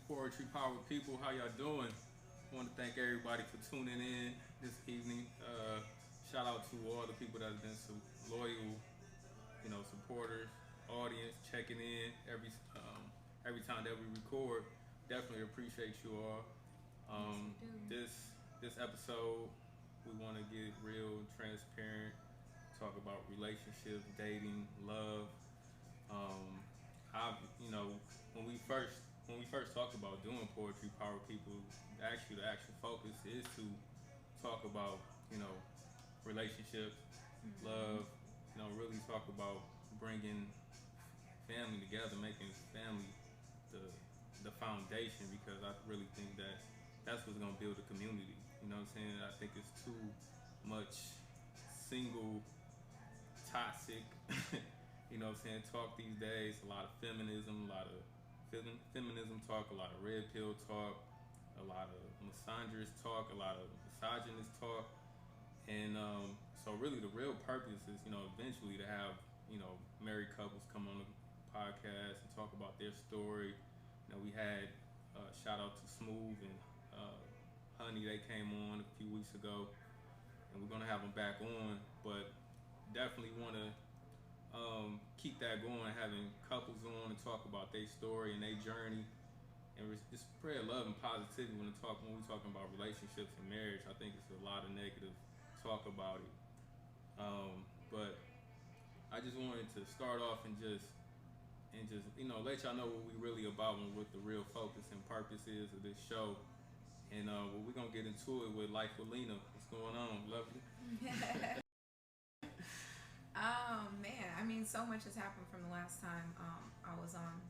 Poetry.Power.People. How y'all doing? I want to thank everybody for tuning in this evening. Shout out to all the people that have been so loyal, supporters, audience, checking in every time that we record. Definitely appreciate you all. This episode, we want to get real, transparent, talk about relationships, dating, love. Um, I, when we first talked about doing poetry, power people. Actually, the actual focus is to talk about relationships, love. Really talk about bringing family together, making family the the foundation. Because I really think that that's what's gonna build a community. You know what I'm saying? I think it's too much single toxic, talk these days. A lot of feminism, a lot of feminism talk, a lot of red pill talk, a lot of misandrist talk, a lot of misogynist talk. And so really the real purpose is, eventually to have, married couples come on the podcast and talk about their story. We had shout out to Smooth and Honey. They came on a few weeks ago, and we're gonna have them back on. But definitely want to keep that going, having couples on and talk about their story and their journey, and just spread love and positivity when we talking about relationships and marriage. I think it's a lot of negative talk about it, but I just wanted to start off and just let y'all know what we really about and what the real focus and purpose is of this show. And we're gonna get into it with Life with Lina. What's going on, lovely? Man, I mean, so much has happened from the last time I was on.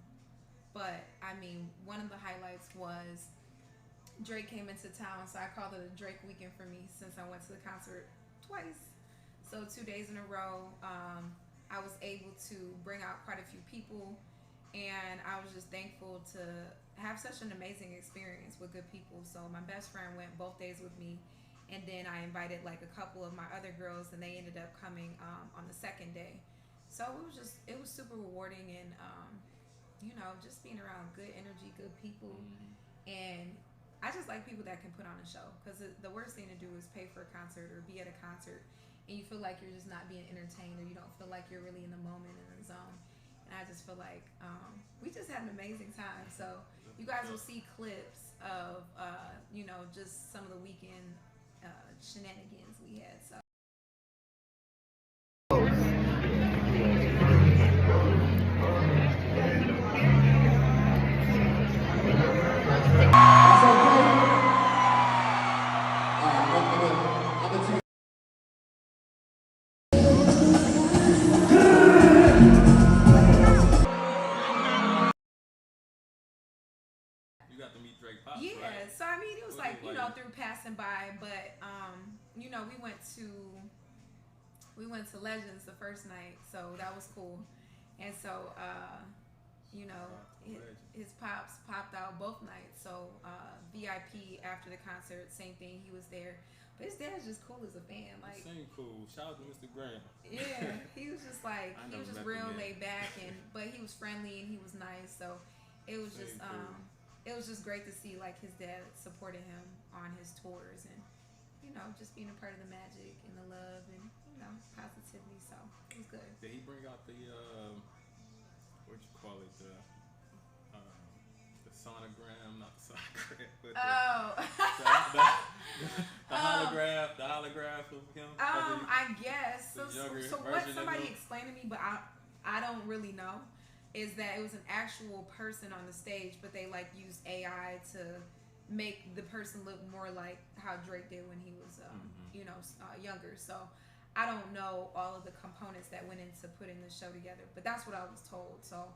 But, I mean, one of the highlights was Drake came into town, so I called it a Drake weekend for me since I went to the concert twice. So 2 days in a row, I was able to bring out quite a few people, and I was just thankful to have such an amazing experience with good people. So my best friend went both days with me, and then I invited like a couple of my other girls, and they ended up coming on the second day. So it was super rewarding, and just being around good energy, good people, and I just like people that can put on a show, because the worst thing to do is pay for a concert or be at a concert and you feel like you're just not being entertained, or you don't feel like you're really in the moment and in the zone. And I just feel like we just had an amazing time. So you guys will see clips of just some of the weekend shenanigans we had. So. You got to meet Drake Pops, Yeah, right? so I mean, it was like through passing by, but we went to Legends the first night, so that was cool. And so his pops popped out both nights. So VIP after the concert, same thing. He was there, but his dad's just cool as a fan. Like, same cool. Shout out to Mr. Graham. Yeah, he was just like he was just real laid back, but he was friendly and he was nice. So it was just cool. It was just great to see like his dad supporting him on his tours, and just being a part of the magic and the love and positivity. So it was good. Did he bring out the what you call it, the sonogram, not the sonogram, but the holograph of him? I guess. So what somebody explained to me, but I don't really know, is that it was an actual person on the stage, but they like used AI to make the person look more like how Drake did when he was younger. So I don't know all of the components that went into putting the show together, but that's what I was told. So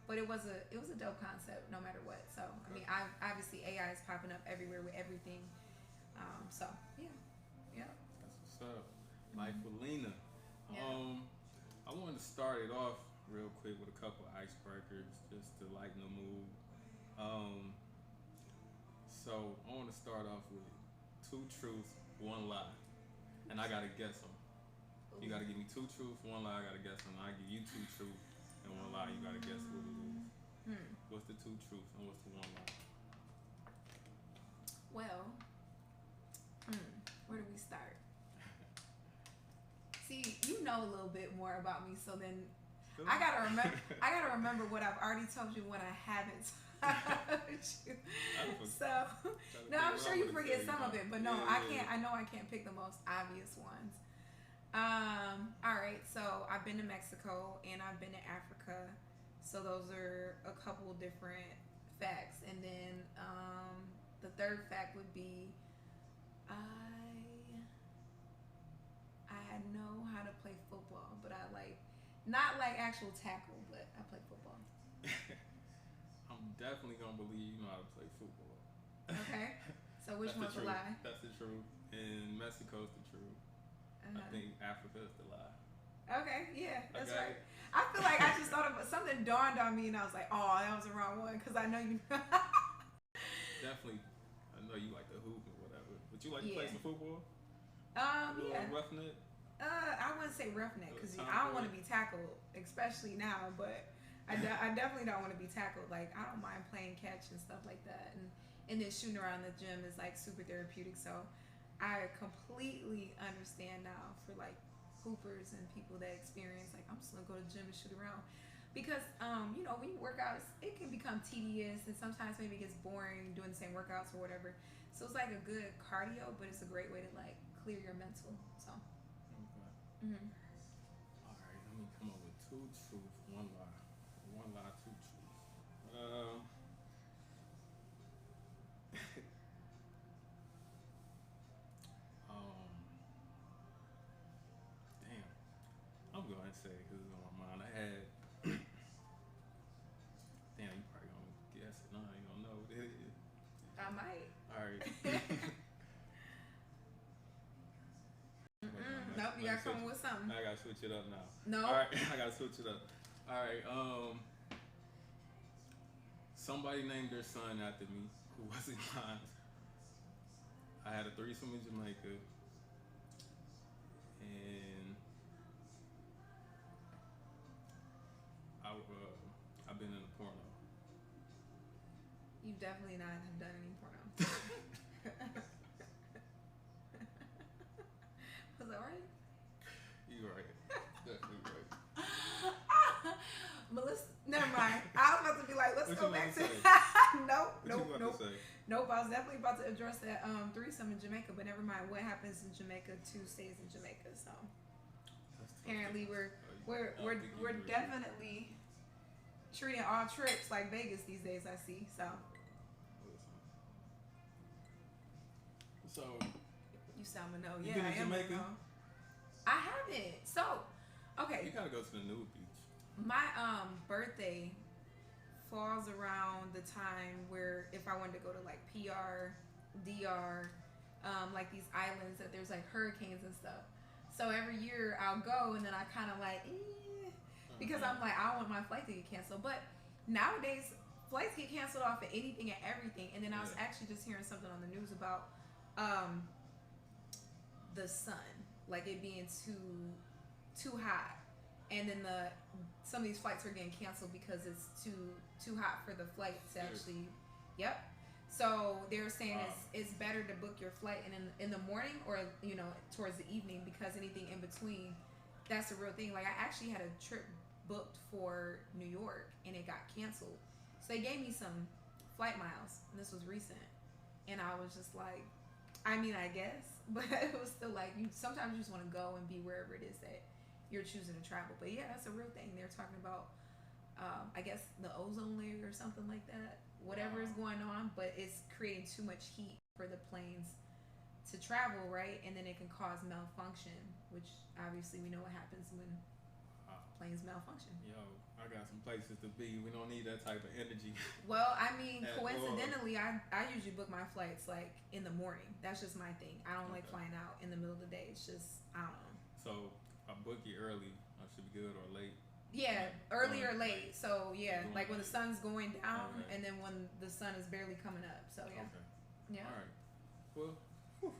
but it was a dope concept no matter what. So I mean, obviously AI is popping up everywhere with everything. So yeah. That's what's up. Life with Lina. Yeah. I wanted to start it off real quick with a couple icebreakers just to lighten the mood. So I want to start off with 2 truths, 1 lie, and I gotta guess them. You gotta give me 2 truths, 1 lie. I gotta guess them. I give you 2 truths and 1 lie. You gotta guess what it is. What's the two truths and what's the one lie? Well, where do we start? See, you know a little bit more about me, so then I gotta remember. I gotta remember what I've already told you when I haven't told you. So no, I'm sure you forget some of it, but no, I can't. I know I can't pick the most obvious ones. All right. So I've been to Mexico and I've been to Africa. So those are a couple different facts, and then the third fact would be I know how to play football, but I like not like actual tackle, but I play football. I'm definitely gonna believe you know how to play football. Okay. So which one's the lie? That's the truth. And Mexico's the truth. I think Africa's the lie. Okay, yeah, that's right. I feel like I just thought of something dawned on me, and I was like, "Oh, that was the wrong one," because I know you. Definitely, I know you like the hoop or whatever. But you like to play some football? Yeah. Roughneck. I wouldn't say roughneck because I don't want to be tackled, especially now. But I definitely don't want to be tackled. Like I don't mind playing catch and stuff like that, and then shooting around the gym is like super therapeutic. So I completely understand now for like hoopers and people that experience like I'm just gonna go to the gym and shoot around because you know when you work out it can become tedious and sometimes maybe it gets boring doing the same workouts or whatever. So it's like a good cardio, but it's a great way to like clear your mental. So. Okay. All right. Let me come up with two truths, one lie. One lie, two truths. Um. Damn. I'm going to say because it's on my mind. I had. Damn, you probably gonna guess it. No, I ain't gonna know what it is. I might. All right. Nope, you gotta come with something. I gotta switch it up now. No. All right, I gotta switch it up. All right. Somebody named their son after me who wasn't mine. I had a threesome in Jamaica, and I've been in a porno. You definitely not have done any porno. Was that right? You right. Definitely right. Melissa, never mind. I was about to be like, let's go back to. Nope. Nope. I was definitely about to address that threesome in Jamaica, but never mind. What happens in Jamaica stays in Jamaica. So apparently we're definitely treating all trips like Vegas these days. I see. So you salmon yeah, I am. Jamaica? I haven't. So okay. You gotta go to the nude beach. My birthday falls around the time where if I wanted to go to like PR, DR, like these islands that there's like hurricanes and stuff. So every year I'll go and then I kind of like, because I'm like, I don't want my flight to get canceled. But nowadays, flights get canceled off of anything and everything. And then I was actually just hearing something on the news about the sun, like it being too hot. And then some of these flights are getting canceled because it's too hot for the flight to actually. Yep. So they're saying it's better to book your flight in the morning or towards the evening because anything in between, that's a real thing. Like I actually had a trip booked for New York and it got canceled. So they gave me some flight miles and this was recent, and I was just like, I mean I guess, but it was still like sometimes you just want to go and be wherever it is that you're choosing to travel. But yeah, that's a real thing. They're talking about I guess the ozone layer or something like that, whatever is going on, but it's creating too much heat for the planes to travel, right? And then it can cause malfunction, which obviously we know what happens when planes malfunction. Yo, I got some places to be. We don't need that type of energy. Well, I mean, coincidentally, I usually book my flights like in the morning. That's just my thing. I don't like flying out in the middle of the day. It's just, I don't know. So I book it early. I should be good, or late. Yeah, early or late. So yeah, like when the sun's going down, and then when the sun is barely coming up. So yeah. Okay. Yeah. All right. Well,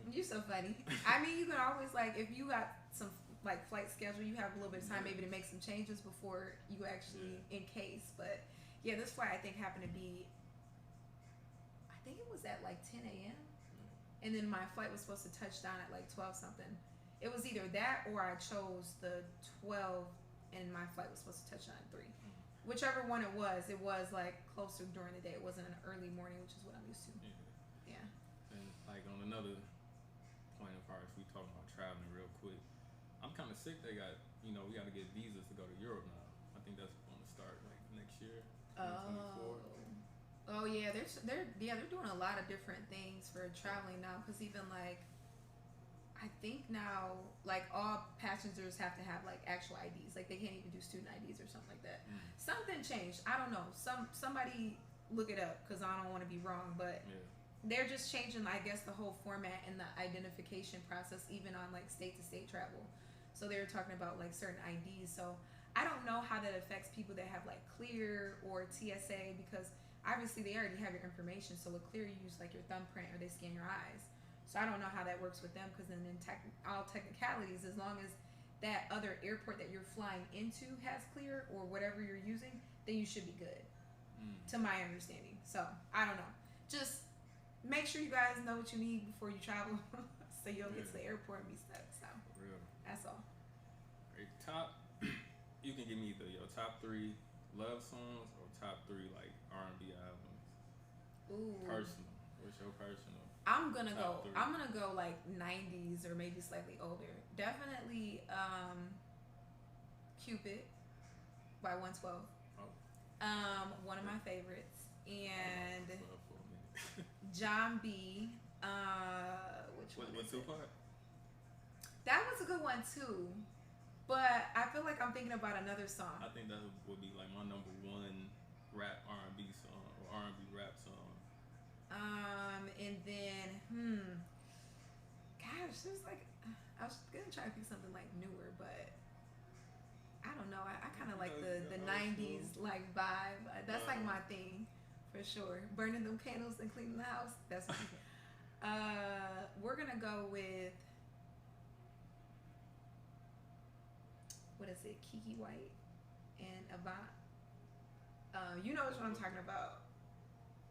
you're so funny. I mean, you can always like if you got some like flight schedule, you have a little bit of time maybe to make some changes before you actually in case. But Yeah, this flight I think happened to be, I think it was at like 10 a.m. And then my flight was supposed to touch down at like 12 something. It was either that or I chose the 12 and my flight was supposed to touch down at 3. Whichever one it was like closer during the day. It wasn't an early morning, which is what I'm used to. Yeah. Yeah. And like on another point of ours, we talking about traveling real quick. I'm kind of sick. They got, we got to get visas to go to Europe now. I think that's going to start like next year, 2024. Oh yeah, they're doing a lot of different things for traveling now. Cause even like, I think now like all passengers have to have like actual IDs. Like they can't even do student IDs or something like that. Something changed. I don't know. Somebody look it up because I don't want to be wrong, but they're just changing, I guess, the whole format and the identification process, even on like state to state travel. So they were talking about like certain IDs. So I don't know how that affects people that have like Clear or TSA because obviously they already have your information. So with Clear, you use like your thumbprint or they scan your eyes. So I don't know how that works with them because then in all technicalities, as long as that other airport that you're flying into has Clear or whatever you're using, then you should be good, to my understanding. So I don't know. Just make sure you guys know what you need before you travel, so you don't get to the airport and be stuck. So that's all. Right, you can give me either your top 3 love songs or top 3 like R&B albums. Ooh. Personal. What's your personal? I'm gonna go like 90s or maybe slightly older. Definitely Cupid by 112. One of my favorites. And John B. Which one? What's your part? That was a good one too. But I feel like I'm thinking about another song. I think that would be like my number 1 rap R&B song or R&B rap song. And then, gosh, there's like, I was gonna try to pick something like newer, but I don't know. I kind of like the 90s like vibe. That's like my thing, for sure. Burning them candles and cleaning the house. That's my we're gonna go with, what is it? Kiki White and Avant. You know what I'm talking about.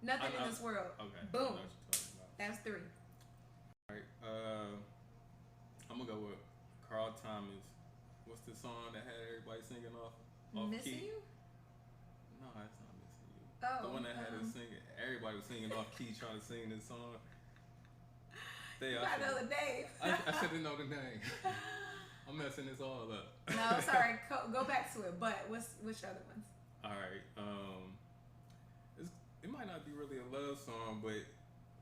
Nothing in this world. Okay. Boom. That's 3. Alright. I'm gonna go with Carl Thomas. What's the song that had everybody singing off Missing key? You? No, that's not Missing You. Oh. The one that had us singing. Everybody was singing off key trying to sing this song. I know the name. I shouldn't know the name. I'm messing this all up. No, sorry. Go back to it. But which other ones? Alright. It might not be really a love song, but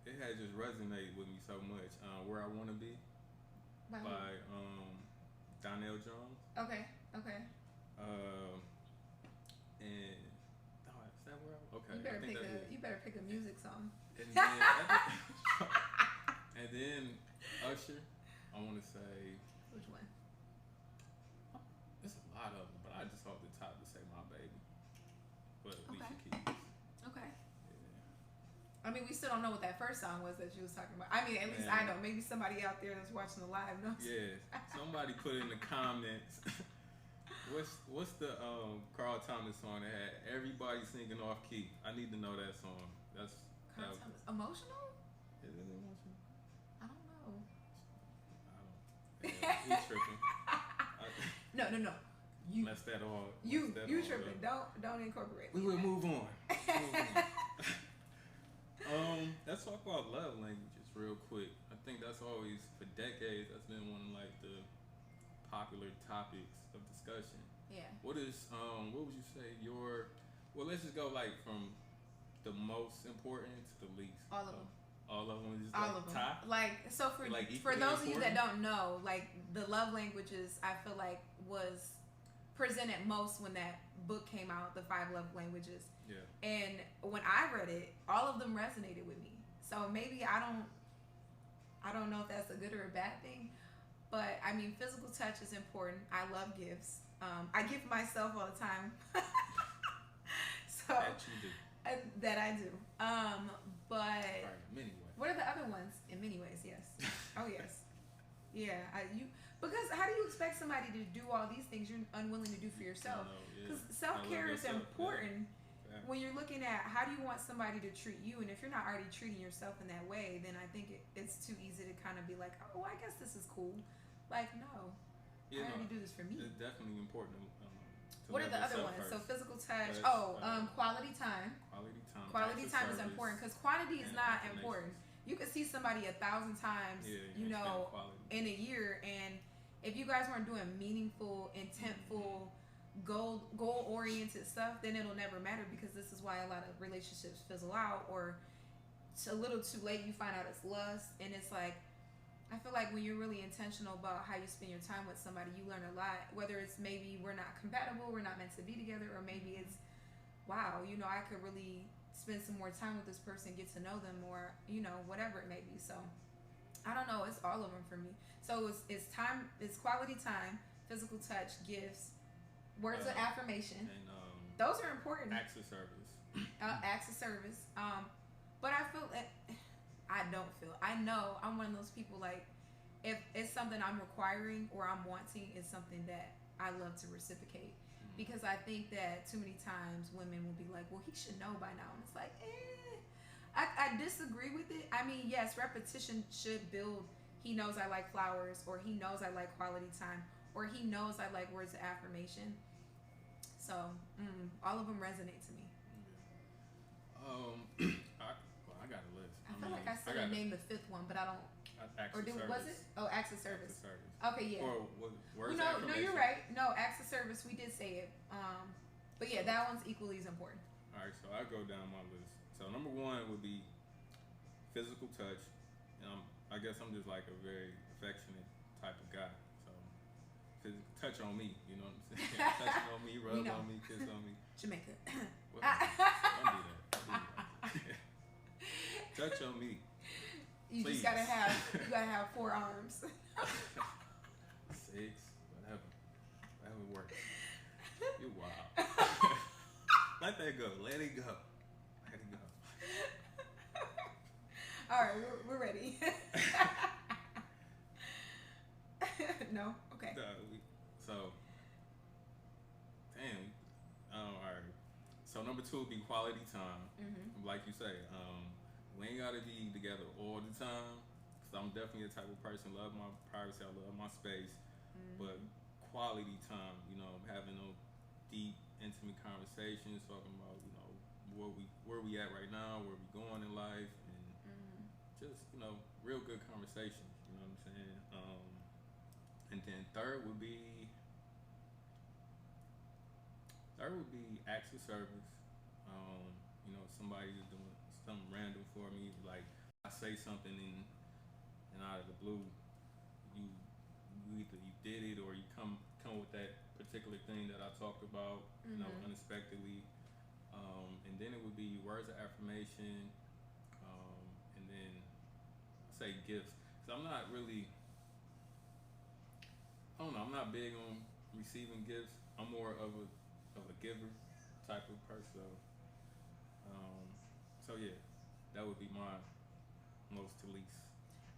it had just resonated with me so much. Where I Wanna Be by Donnell Jones. Okay. And is that where okay? You better pick a music song. And then, and then Usher. I want to say, which one? There's a lot of them, but I just off the top to say My Baby. But Alicia Keys. Okay. Yeah. I mean, we still don't know what that first song was that you was talking about. I mean, at least I know. Maybe somebody out there that's watching the live knows. Yeah. Somebody put in the comments. What's the Carl Thomas song that had everybody singing off key? I need to know that song. That's Carl Thomas. Emotional? Is it emotional? I don't know. Yeah, we tripping. No. You messed that all. You tripping? Don't incorporate. We will move on. Let's talk about love languages real quick. I think that's always, for decades, that's been one of like the popular topics of discussion. Yeah. What would you say let's just go like from the most important to the least. All of them. All of them is just all of them. top? Like, so for those of you that don't know, like the love languages, I feel like was presented most when that book came out, The 5 Love Languages. Yeah. And when I read it, all of them resonated with me. So maybe I don't know if that's a good or a bad thing, but I mean, physical touch is important. I love gifts. I gift myself all the time. So that you do. That I do. But right, in many ways. What are the other ones? In many ways, yes. Oh yes. Yeah. Because how do you expect somebody to do all these things you're unwilling to do for yourself? Because self-care is important. when you're looking at how do you want somebody to treat you, and if you're not already treating yourself in that way, then I think it's too easy to kind of be like, oh, I guess this is cool. Like, no, Yeah, I no, already do this for me. it's definitely important to What are love the other yourself ones? So first. physical touch. Touch, Oh, quality time. quality time, acts Quality of time is service, important because quantity is and not important. affirmations. You could see somebody 1,000 times, Yeah, you you ain't spending know, quality. in a year, and if you guys weren't doing meaningful, intentful, goal oriented stuff, then it'll never matter because this is why a lot of relationships fizzle out, or it's a little too late you find out it's lust, and it's like I feel like when you're really intentional about how you spend your time with somebody, you learn a lot. Whether it's maybe we're not compatible, we're not meant to be together, or maybe it's wow, I could really spend some more time with this person, get to know them more, whatever it may be. So I don't know, it's all of them for me. So it's time, it's quality time, physical touch, gifts, words of affirmation. And Those are important. acts of service. Acts of service. But I feel that I know I'm one of those people, like if it's something I'm requiring or I'm wanting, it's something that I love to reciprocate. Because I think that too many times women will be like, well, he should know by now. And it's like, I disagree with it. I mean, yes, repetition should build. He knows I like flowers, or he knows I like quality time, or he knows I like words of affirmation. So, all of them resonate to me. I got a list. I feel like I said I named the fifth one, but I don't. Acts Or of service. was it? Oh, acts of service. Acts of service. Okay, yeah. Or words No, of no, you're right. No, acts of service. We did say it. But yeah, that one's equally as important. All right, so I go down my list. So number one would be physical touch, and I guess I'm just like a very affectionate type of guy. So touch on me, you know what I'm saying? Touch on me, rub on me, kiss on me. Jamaica. Well, don't do that. Don't do that. Touch on me. You Please. just gotta have 4 arms. 6, whatever works. You're wild. Let that go. Let it go. Let it go. All right, we're ready. No, okay. So, damn. All right. So number 2 would be quality time. Mm-hmm. Like you say, we ain't gotta be together all the time. Cause I'm definitely the type of person love my privacy. I love my space, but quality time. Having those deep, intimate conversations, talking about where we at right now, where we going in life, and just real good conversations. You know what I'm saying? And then third would be acts of service. Somebody is doing something random for me, like I say something and out of the blue, you either you did it or you come with that particular thing that I talked about, unexpectedly. And then it would be words of affirmation, and then say gifts. So I'm not really, I don't know, I'm not big on receiving gifts. I'm more of a giver type of person. So yeah, that would be my most to least.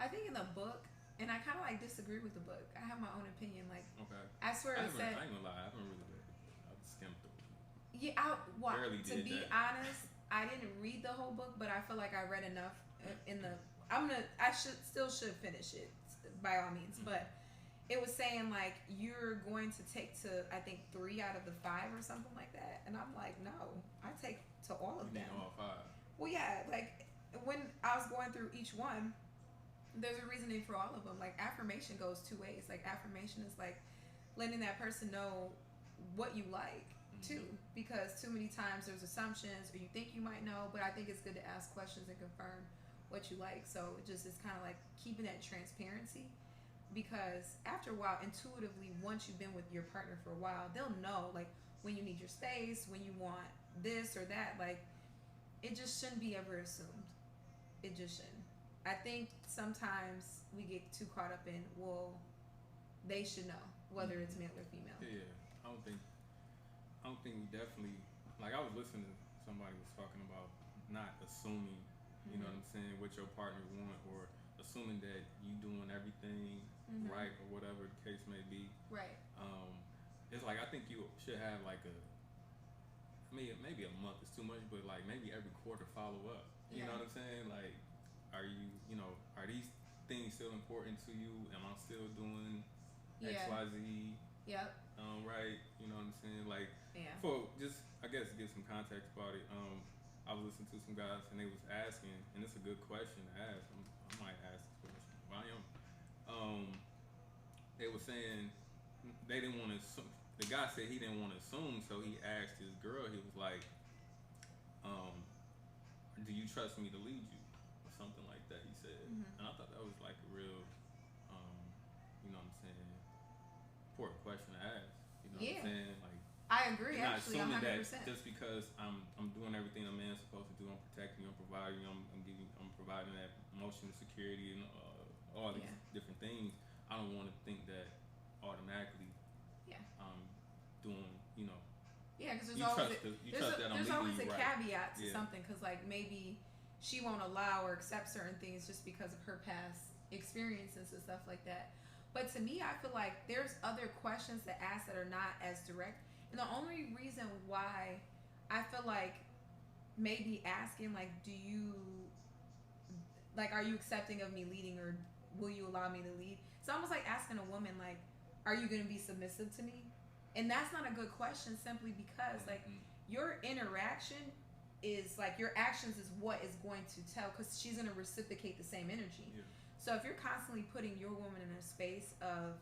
I think in the book, and I kind of like disagree with the book. I have my own opinion. Like, okay, I swear it said. I ain't gonna lie, I haven't really read it. I've skimmed through it. Yeah, to be honest, I didn't read the whole book, but I feel like I read enough in the. I should finish it by all means, but it was saying like you're going to take to I think 3 out of the 5 or something like that, and I'm like, no, I take to all of them. All 5. Well, yeah, like when I was going through each one, there's a reasoning for all of them. Like affirmation goes 2 ways. Like affirmation is like letting that person know what you like too, because too many times there's assumptions or you think you might know, but I think it's good to ask questions and confirm what you like. So it just is kind of like keeping that transparency, because after a while, intuitively, once you've been with your partner for a while, they'll know like when you need your space, when you want this or that. Like it just shouldn't be ever assumed. It just shouldn't. I think sometimes we get too caught up in, well, they should know whether it's male or female. Yeah, I don't think we definitely, like I was listening to somebody was talking about not assuming, you know what I'm saying, what your partner want, or assuming that you doing everything right or whatever the case may be. Right. It's like I think you should have like maybe a month is too much, but like maybe every quarter follow up. You Yeah. know what I'm saying? Like, are you, are these things still important to you? Am I still doing X, Yeah. Y, Z? Yep. Right? You know what I'm saying? Like, Yeah. for just, I guess, to give some context about it. I was listening to some guys and they was asking, and it's a good question to ask. I might ask this question. Well, I am. Um, they were saying they didn't want to assume. The guy said he didn't want to assume, so he asked his girl. He was like, um, "Do you trust me to lead you?" or something like that. He said, Mm-hmm. and I thought that was like a real, um, you know what I'm saying, important question to ask. You know what I'm Yeah. saying? Like, I agree. you're not Actually, a assuming hundred that percent. just because I'm doing everything a man's supposed to do. I'm protecting you. I'm providing you. I'm providing that emotional security and all these Yeah. different things. I don't want to think that automatically Yeah. I'm doing. Yeah, because You trust that I'm there's leading always you a right. caveat to Yeah. something because like maybe she won't allow or accept certain things just because of her past experiences and stuff like that. But to me, I feel like there's other questions to ask that are not as direct, and the only reason why I feel like maybe asking like, do you like, are you accepting of me leading or will you allow me to lead? It's almost like asking a woman like, are you going to be submissive to me? And that's not a good question simply because like Mm-hmm. your interaction is like your actions is what is going to tell because she's going to reciprocate the same energy. Yeah. So if you're constantly putting your woman in a space of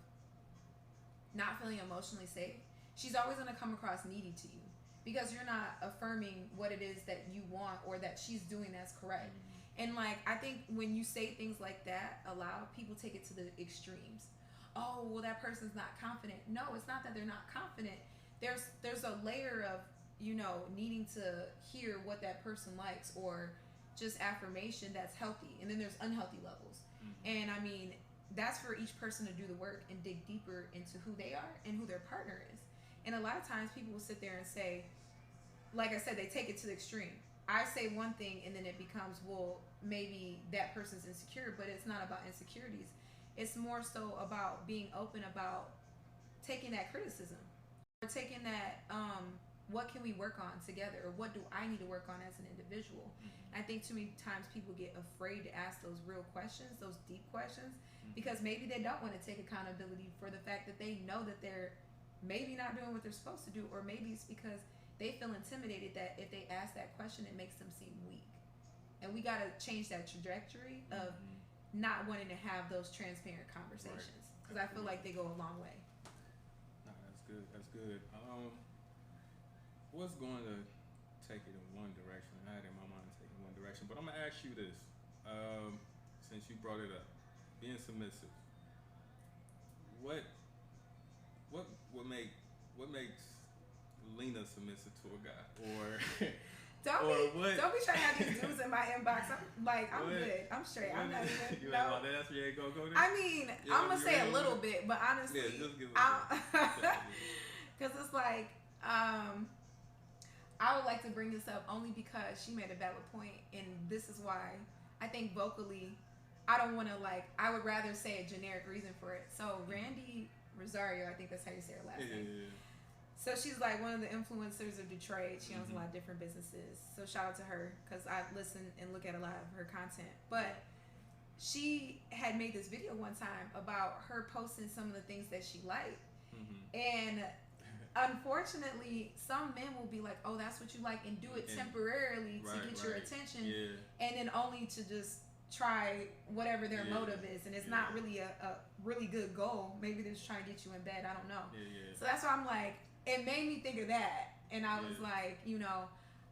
not feeling emotionally safe, she's always going to come across needy to you because you're not affirming what it is that you want or that she's doing that's correct. Mm-hmm. And like I think when you say things like that aloud, people take it to the extremes. Oh, well that person's not confident. No, it's not that they're not confident. There's a layer of, needing to hear what that person likes or just affirmation that's healthy. And then there's unhealthy levels. Mm-hmm. And I mean, that's for each person to do the work and dig deeper into who they are and who their partner is. And a lot of times people will sit there and say, like I said, they take it to the extreme. I say one thing and then it becomes, well, maybe that person's insecure, but it's not about insecurities. It's more so about being open about taking that criticism or taking that, what can we work on together or what do I need to work on as an individual. Mm-hmm. I think too many times people get afraid to ask those real questions, those deep questions, Mm-hmm. because maybe they don't want to take accountability for the fact that they know that they're maybe not doing what they're supposed to do, or maybe it's because they feel intimidated that if they ask that question, it makes them seem weak. And we got to change that trajectory of Mm-hmm. not wanting to have those transparent conversations because I feel like they go a long way. Nah, that's good. That's good. What's going to take it in one direction? I had in my mind to take it in one direction, but I'm gonna ask you this. Since you brought it up, being submissive. What what make what makes Lena submissive to a guy, or Don't or be what? don't be trying to have these dudes in my inbox. I'm What? good. I'm straight. I'm not even. You ain't No. on that answer. You ain't gonna go there. I mean, Yeah, I'm gonna you say ain't a on little that? bit, but honestly, Yeah, just give it. because it's like, I would like to bring this up only because she made a valid point, and this is why I think vocally, I don't want to like. I would rather say a generic reason for it. So Randy Rosario, I think that's how you say her last name. Yeah. So she's like one of the influencers of Detroit. She owns Mm-hmm. a lot of different businesses. So shout out to her because I listen and look at a lot of her content. But she had made this video one time about her posting some of the things that she liked. Mm-hmm. And unfortunately, some men will be like, oh, that's what you like, and do it temporarily to get your attention. Yeah. And then only to just try whatever their motive is. And it's not really a really good goal. Maybe they're just trying to get you in bed. I don't know. Yeah. So that's why I'm like, it made me think of that. And I was like,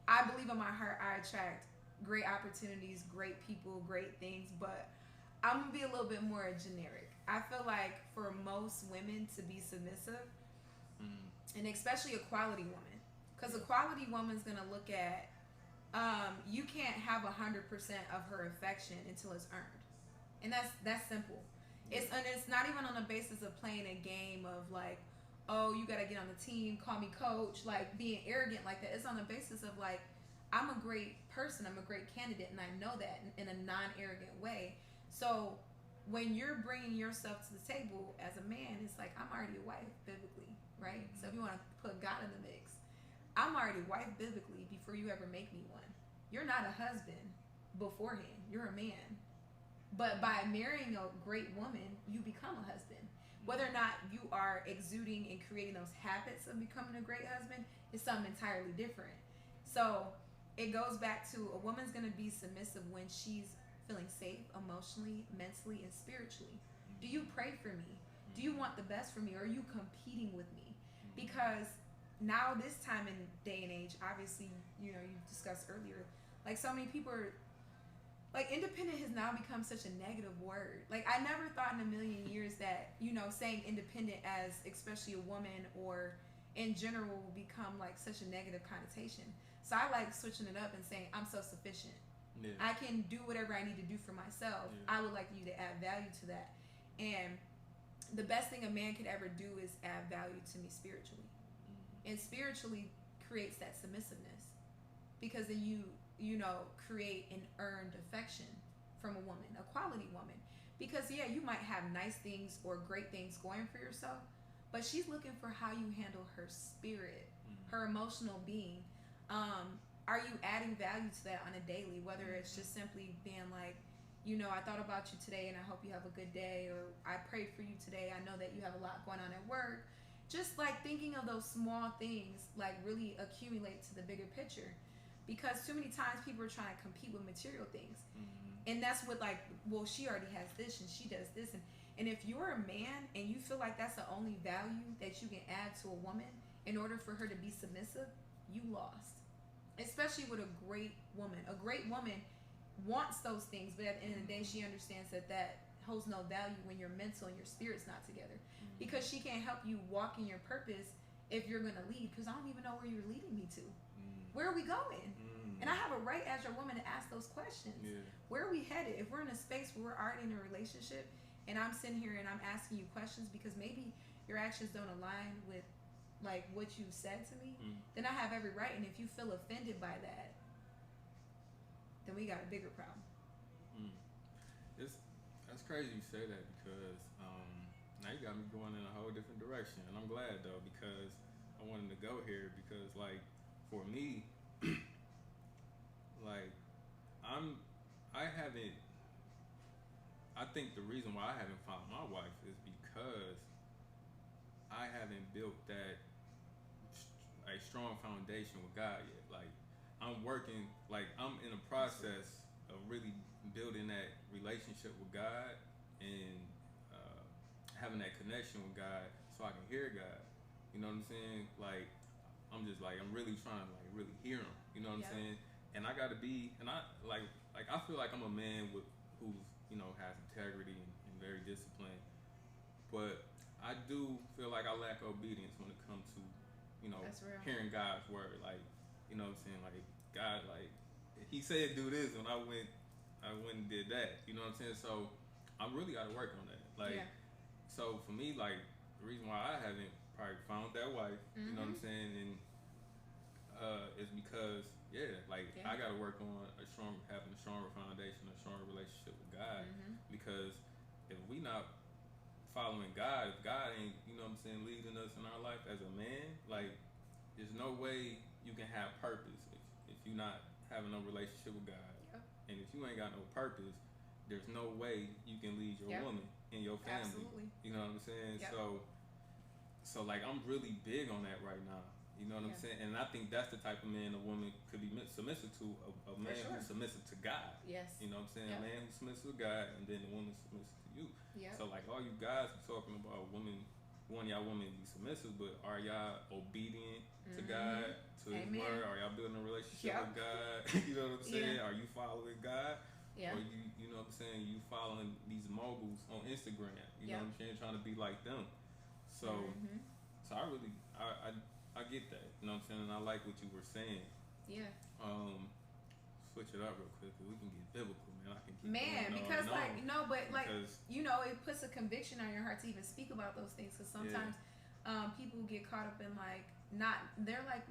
I believe in my heart I attract great opportunities, great people, great things, but I'm going to be a little bit more generic. I feel like for most women to be submissive, and especially a quality woman, because a quality woman's going to look at, you can't have 100% of her affection until it's earned. And that's simple. It's not even on the basis of playing a game of like, oh, you gotta get on the team, call me coach, like being arrogant like that. It's on the basis of like, I'm a great person, I'm a great candidate, and I know that in a non-arrogant way. So when you're bringing yourself to the table as a man, it's like, I'm already a wife biblically, right? So if you want to put God in the mix, I'm already wife biblically before you ever make me one. You're not a husband beforehand. You're a man. But by marrying a great woman, you become a husband. Whether or not you are exuding and creating those habits of becoming a great husband is something entirely different. So it goes back to a woman's going to be submissive when she's feeling safe emotionally, mentally, and spiritually. Do you pray for me? Do you want the best for me? Or are you competing with me? Because now, this time and day and age, obviously, you discussed earlier, like so many people are, like independent has now become such a negative word. Like I never thought in a million years that, saying independent as especially a woman or in general will become like such a negative connotation. So I like switching it up and saying I'm self-sufficient. Yeah. I can do whatever I need to do for myself. Yeah. I would like you to add value to that. And the best thing a man could ever do is add value to me spiritually. And spiritually creates that submissiveness. Because then you create an earned affection from a woman, a quality woman. Because yeah, you might have nice things or great things going for yourself, but she's looking for how you handle her spirit, her emotional being. Are you adding value to that on a daily? Whether it's just simply being like, I thought about you today and I hope you have a good day, or I prayed for you today. I know that you have a lot going on at work. Just like thinking of those small things like really accumulate to the bigger picture. Because too many times people are trying to compete with material things. And that's what like, well, she already has this and she does this. And if you're a man and you feel like that's the only value that you can add to a woman in order for her to be submissive, you lost. Especially with a great woman. A great woman wants those things, but at the end of the day, she understands that holds no value when your mental and your spirit's not together. Because she can't help you walk in your purpose if you're going to lead. Because I don't even know where you're leading me to. Where are we going? And I have a right as your woman to ask those questions. Yeah. Where are we headed? If we're in a space where we're already in a relationship and I'm sitting here and I'm asking you questions because maybe your actions don't align with like what you said to me, then I have every right. And if you feel offended by that, then we got a bigger problem. That's crazy you say that because now you got me going in a whole different direction. And I'm glad though, because I wanted to go here because like, for me, like, I think the reason why I haven't found my wife is because I haven't built that a strong foundation with God yet. Like, I'm working, like, I'm in a process of really building that relationship with God and having that connection with God so I can hear God. You know what I'm saying? Like, I'm just like, I'm really trying to like really hear him. You know what I'm saying? And I gotta be, and I like I feel like I'm a man who's has integrity and very disciplined. But I do feel like I lack obedience when it comes to hearing God's word. Like, you know what I'm saying? Like God, like He said do this, and I went and did that. You know what I'm saying? So I really got to work on that. Like, so for me, like the reason why I haven't probably found that wife, you know what I'm saying, and is because I got to work on having a stronger foundation, a stronger relationship with God. Because if we not following God, if God ain't, you know what I'm saying, leading us in our life as a man, like there's no way you can have purpose if you're not having no relationship with God. And if you ain't got no purpose, there's no way you can lead your woman and your family. Absolutely. You know what I'm saying? So like I'm really big on that right now. You know what I'm saying? And I think that's the type of man a woman could be submissive to, a man who's submissive to God. Yes. You know what I'm saying? A man who's submissive to God, and then the woman submissive to you. So like all you guys are talking about wanting y'all women to be submissive, but are y'all obedient to God, to His word? Are y'all building a relationship with God? You know what I'm saying? Are you following God? Or you know what I'm saying? You following these moguls on Instagram? You know what I'm saying? Trying to be like them. So so I get that, you know what I'm saying, and I like what you were saying. Switch it up real quick, cause we can get biblical, man. I can keep because it puts a conviction on your heart to even speak about those things. Cause sometimes people get caught up in they're like,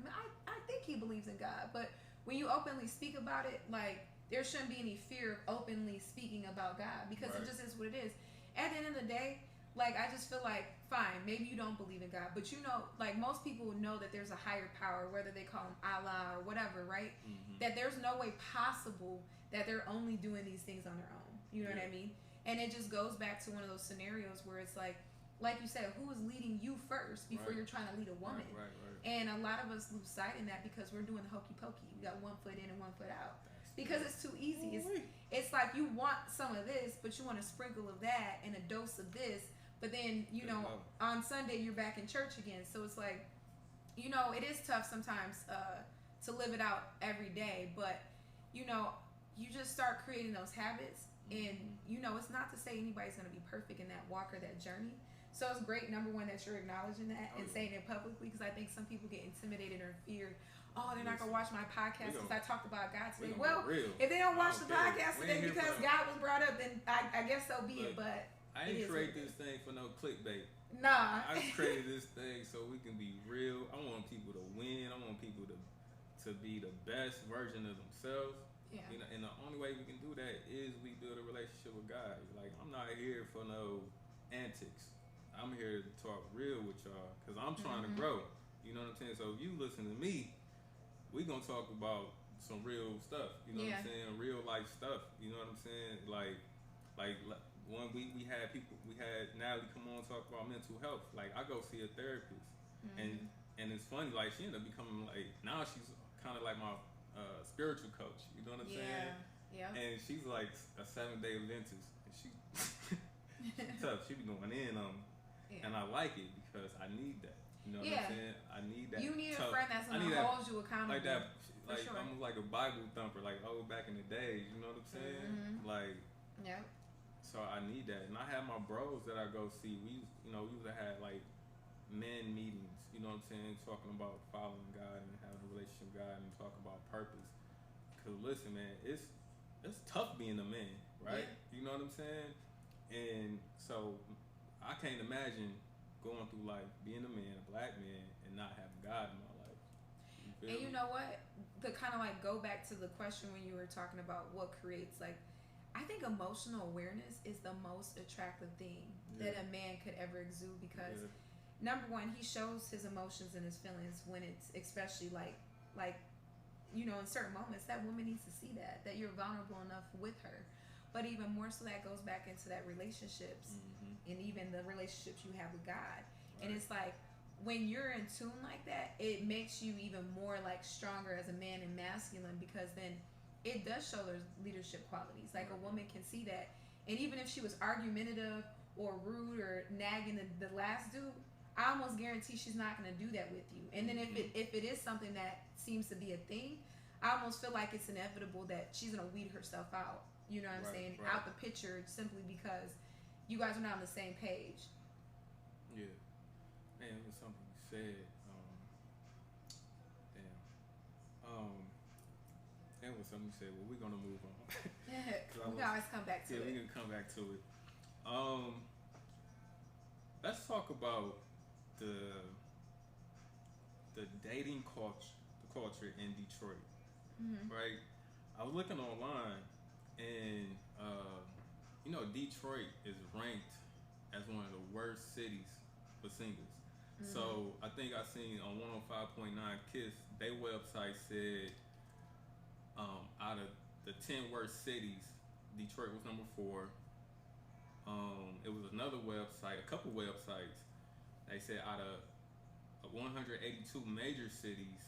I think he believes in God, but when you openly speak about it, like there shouldn't be any fear of openly speaking about God because it just is what it is. At the end of the day, Like, I just feel like, fine, maybe you don't believe in God, but you know, like, most people know that there's a higher power, whether they call him Allah or whatever, right? That there's no way possible that they're only doing these things on their own. You know what I mean? And it just goes back to one of those scenarios where it's like you said, who is leading you first before you're trying to lead a woman? Right. And a lot of us lose sight in that because we're doing the hokey pokey. We got one foot in and one foot out. Because it's too easy. It's like you want some of this, but you want a sprinkle of that and a dose of this. But then, you know, on Sunday you're back in church again. So it's like, you know, it is tough sometimes to live it out every day. But, you know, you just start creating those habits. And, you know, it's not to say anybody's going to be perfect in that walk or that journey. So it's great, number one, that you're acknowledging that and saying it publicly, because I think some people get intimidated or feared. Oh, they're not going to watch my podcast because I talked about God today. Well, if they don't watch the podcast today because God was brought up, then I guess so be it. But I didn't create this thing for no clickbait. Nah. I created this thing so we can be real. I want people to win. I want people to be the best version of themselves. Yeah. You know, and the only way we can do that is we build a relationship with God. Like, I'm not here for no antics. I'm here to talk real with y'all because I'm trying to grow. You know what I'm saying? So if you listen to me, we gonna talk about some real stuff. You know what I'm saying? Real life stuff. You know what I'm saying? Like when we had Natalie come on and talk about mental health. Like, I go see a therapist, and it's funny. Like, she ended up becoming like, now she's kind of like my spiritual coach. You know what I'm saying? Yeah. And she's like a 7-day Adventist, and she's tough. She be going in on me. Yeah. And I like it because I need that. You know what I'm saying? I need that. You need tough. a friend that's going to hold you accountable. Like that. Like, sure. I'm like a Bible thumper, like back in the days. You know what I'm saying? Like. Yeah. So I need that, and I have my bros that I go see. We used to have like men meetings. You know what I'm saying? Talking about following God and having a relationship with God and talk about purpose. Cause listen, man, it's tough being a man, right? Yeah. You know what I'm saying? And so I can't imagine going through life being a man, a black man, and not having God in my life. You know what? To kind of like go back to the question when you were talking about what creates, like, I think emotional awareness is the most attractive thing that a man could ever exude, because number one, he shows his emotions and his feelings when it's especially like you know, in certain moments that woman needs to see that you're vulnerable enough with her. But even more so, that goes back into that relationships and even the relationships you have with God. And it's like, when you're in tune like that, it makes you even more like stronger as a man and masculine, because then it does show there's leadership qualities. Like, a woman can see that. And even if she was argumentative or rude or nagging the last dude, I almost guarantee she's not going to do that with you. And then if it is something that sees to be a thing, I almost feel like it's inevitable that she's going to weed herself out. You know what I'm saying? Out the picture, simply because you guys are not on the same page. Yeah. Man, it was something you said. It was something you said. Well, we're going to move on. We can always come back to it. Yeah, we can come back to it. Let's talk about the dating culture in Detroit. Right? I was looking online, and you know, Detroit is ranked as one of the worst cities for singles. So I think I seen on 105.9 Kiss, their website said out of the 10 worst cities, Detroit was number 4. It was another website, a couple websites, they said out of 182 major cities,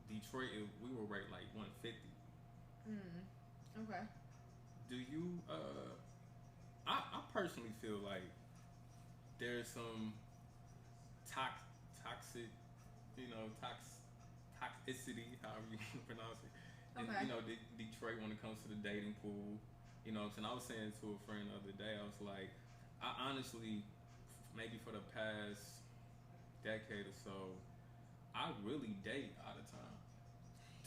Detroit, we were ranked like 150. Okay. Do you I personally feel like there's some toxic, you know, toxicity, however you pronounce it. And, you know, Detroit, when it comes to the dating pool, you know what I'm saying? I was saying to a friend the other day, I was like, I honestly, maybe for the past decade or so, I really date out of time.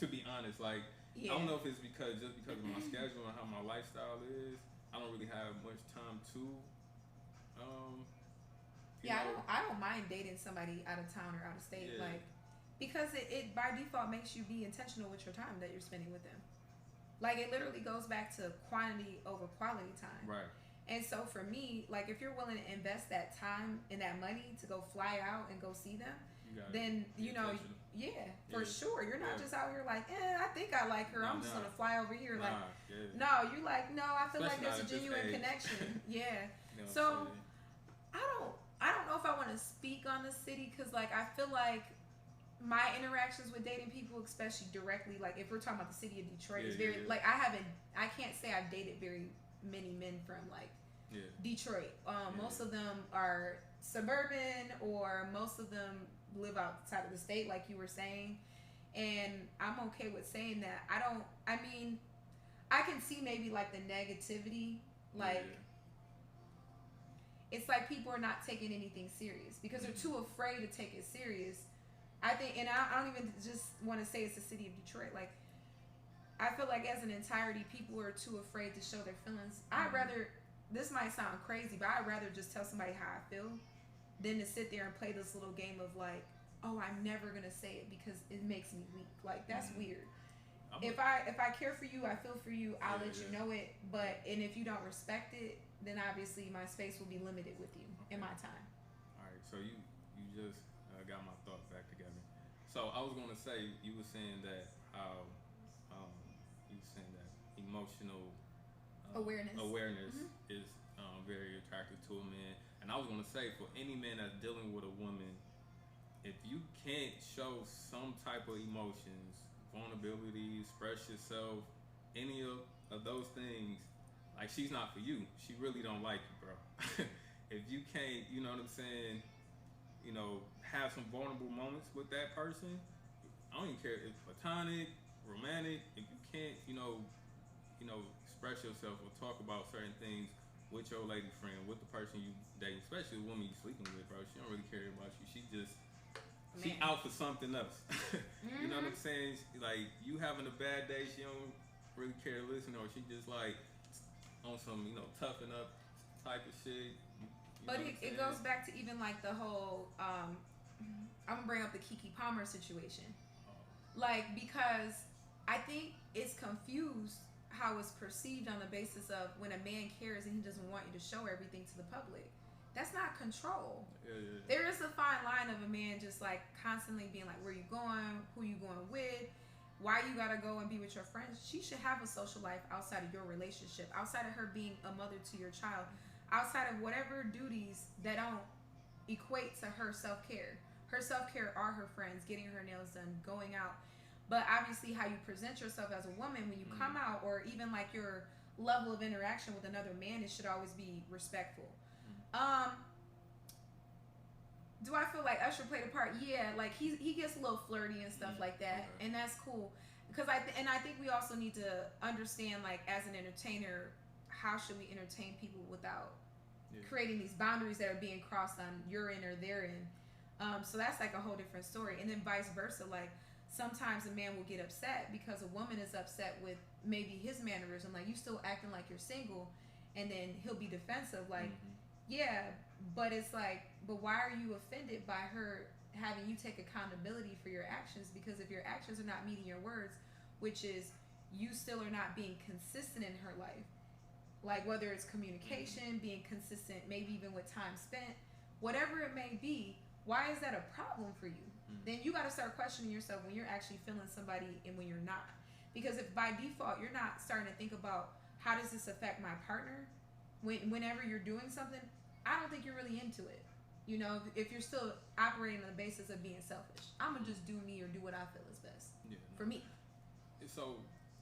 To be honest, like, I don't know if it's because of my schedule and how my lifestyle is. I don't really have much time to. I don't mind dating somebody out of town or out of state, like, because it by default makes you be intentional with your time that you're spending with them. Like, it literally goes back to quantity over quality time. Right. And so for me, like if you're willing to invest that time and that money to go fly out and go see them, You gotta then be you know, intentional. yeah, for Yeah. sure. You're not Yeah. just out here like, I think I like her. No, I'm just nah. gonna fly over here. Like, Nah, yeah. no, you like, no. I feel like Especially there's not a at this genuine age. connection. Yeah. You know what I'm So saying? I don't know if I want to speak on the city because like I feel like my interactions with dating people, especially directly, like if we're talking about the city of Detroit, Yeah, is very yeah, yeah. like I can't say I've dated very many men from like Yeah. Detroit. Most Yeah. of them are suburban, or most of them live outside of the state, like you were saying. And I'm okay with saying that. I mean, I can see maybe like the negativity, like Yeah. it's like people are not taking anything serious because they're too afraid to take it serious. I think, and I don't even just want to say it's the city of Detroit. Like, I feel like as an entirety, people are too afraid to show their feelings. I'd rather, this might sound crazy, but I'd rather just tell somebody how I feel than to sit there and play this little game of like, oh, I'm never gonna say it because it makes me weak. Like that's weird. If I care for you, I feel for you. I'll let you know it. But and if you don't respect it, then obviously my space will be limited with you in my time. All right. So you just got my thoughts back together. So I was gonna say you were saying that how um, you were saying that emotional awareness Mm-hmm. is very attractive to a man. And I was gonna say for any man that's dealing with a woman, if you can't show some type of emotions, vulnerability, express yourself, any of those things, like she's not for you. She really don't like you, bro. If you can't, you know what I'm saying, have some vulnerable moments with that person, I don't even care if it's platonic, romantic, if you can't, express yourself or talk about certain things with your lady friend, with the person you date, especially the woman you sleeping with, bro. She don't really care about you. She Man. out for something else. You know what Mm-hmm. I'm saying? Like you having a bad day, she don't really care to listen, or she just like on some toughen up type of shit. You know But what I'm it saying? goes back to even like the whole I'm gonna bring up the Kiki Palmer situation. Oh, Like because I think it's confused how it's perceived on the basis of when a man cares and he doesn't want you to show everything to the public. That's not control. yeah, yeah, There is a fine line of a man just like constantly being like, where you going, who you going with, why you gotta go and be with your friends. She should have a social life outside of your relationship, outside of her being a mother to your child, outside of whatever duties that don't equate to her self care. Her self care are her friends, getting her nails done, going out. But obviously, how you present yourself as a woman when you come out, or even like your level of interaction with another man, it should always be respectful. Um, do I feel like Usher played a part? Yeah, like he gets a little flirty and stuff like that, okay. and that's cool. Because I think we also need to understand like as an entertainer, how should we entertain people without yeah. creating these boundaries that are being crossed on your end or their end. So that's like a whole different story. And then vice versa, like sometimes a man will get upset because a woman is upset with maybe his mannerism, like you still acting like you're single, and then he'll be defensive, like, yeah, but it's like, but why are you offended by her having you take accountability for your actions? Because if your actions are not meeting your words, which is you still are not being consistent in her life, like whether it's communication, being consistent, maybe even with time spent, whatever it may be, why is that a problem for you? Then you got to start questioning yourself when you're actually feeling somebody and when you're not. Because if by default you're not starting to think about how does this affect my partner, whenever you're doing something, I don't think you're really into it. You know, if you're still operating on the basis of being selfish, I'm gonna just do me or do what I feel is best for me. So,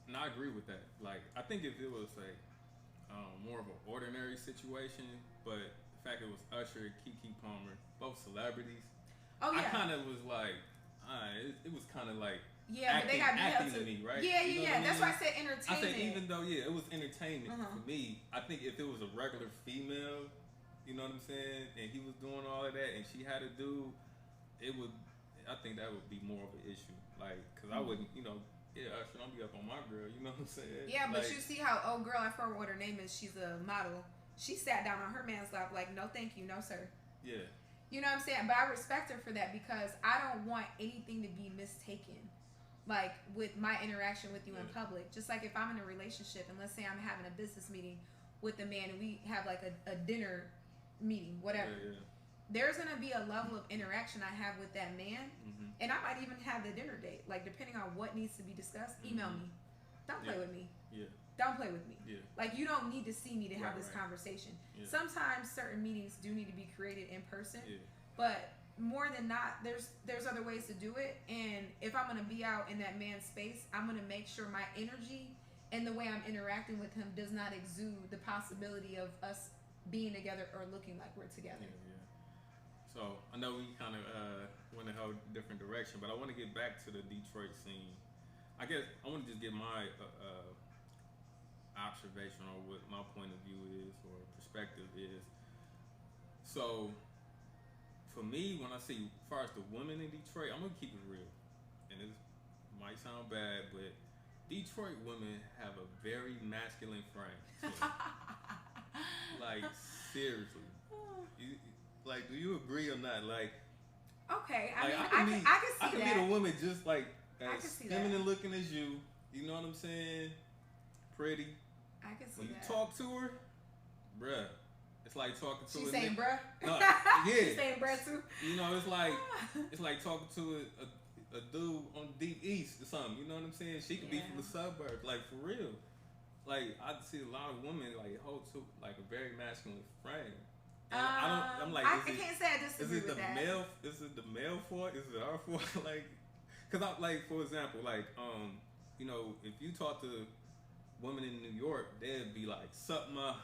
and I agree with that. Like, I think if it was like more of an ordinary situation, but the fact it was Usher, Keke Palmer, both celebrities, Oh I yeah, kind of was like, it was kind of like yeah, but they got to be held acting to me, right? Yeah, You know yeah, what I yeah. That's mean? why I said I entertainment. said even though it was entertainment for me, I think if it was a regular female, you know what I'm saying, and he was doing all of that, and she had a dude, it would. I think that would be more of an issue, like, cause I wouldn't, yeah, Usher, don't be up on my girl, you know what I'm saying? Yeah, but like, you see how old girl, I forget what her name is. She's a model. She sat down on her man's lap like, no, thank you, no, sir. yeah, You know what I'm saying? But I respect her for that because I don't want anything to be mistaken. Like with my interaction with you in public. Just like if I'm in a relationship and let's say I'm having a business meeting with the man and we have like a dinner meeting, whatever. Yeah, yeah. There's gonna be a level of interaction I have with that man, Mhm. and I might even have the dinner date. Like depending on what needs to be discussed, email Mhm. me. Don't play Yeah. with me. Yeah. Don't play with me. Yeah. Like you don't need to see me to have Right. this Right. conversation. Yeah. Sometimes certain meetings do need to be created in person, Yeah. but more than not, there's other ways to do it. And if I'm gonna be out in that man's space, I'm gonna make sure my energy and the way I'm interacting with him does not exude the possibility of us being together or looking like we're together. Yeah. Yeah. So I know we kind of went a whole different direction, but I want to get back to the Detroit scene. I guess I want to just get my observation on what my point of view is or perspective is. So for me, when I see as far as the women in Detroit, I'm gonna keep it real, and it might sound bad, but Detroit women have a very masculine frame. To them. Like seriously, you, like do you agree or not? Like, Okay, I like mean, I I can can meet see a that. woman just like I as can see that. feminine looking as you. You know what I'm saying? Pretty. I can see When you that. talk to her, bruh, it's like talking to She's a saying, nigga. bruh. No, She's yeah. saying, bruh too. You know, it's like talking to a dude on Deep East or something. You know what I'm saying? She could be from the Yeah. suburbs, like for real. Like I see a lot of women like hold to like a very masculine frame. And I don't. I'm like, I is it can't say I is disagree it with the that. male? Is it the male fault? Is it our fault? Like, cause I like for example, like you know, if you talk to women in New York, they'd be like, "Sup, ma."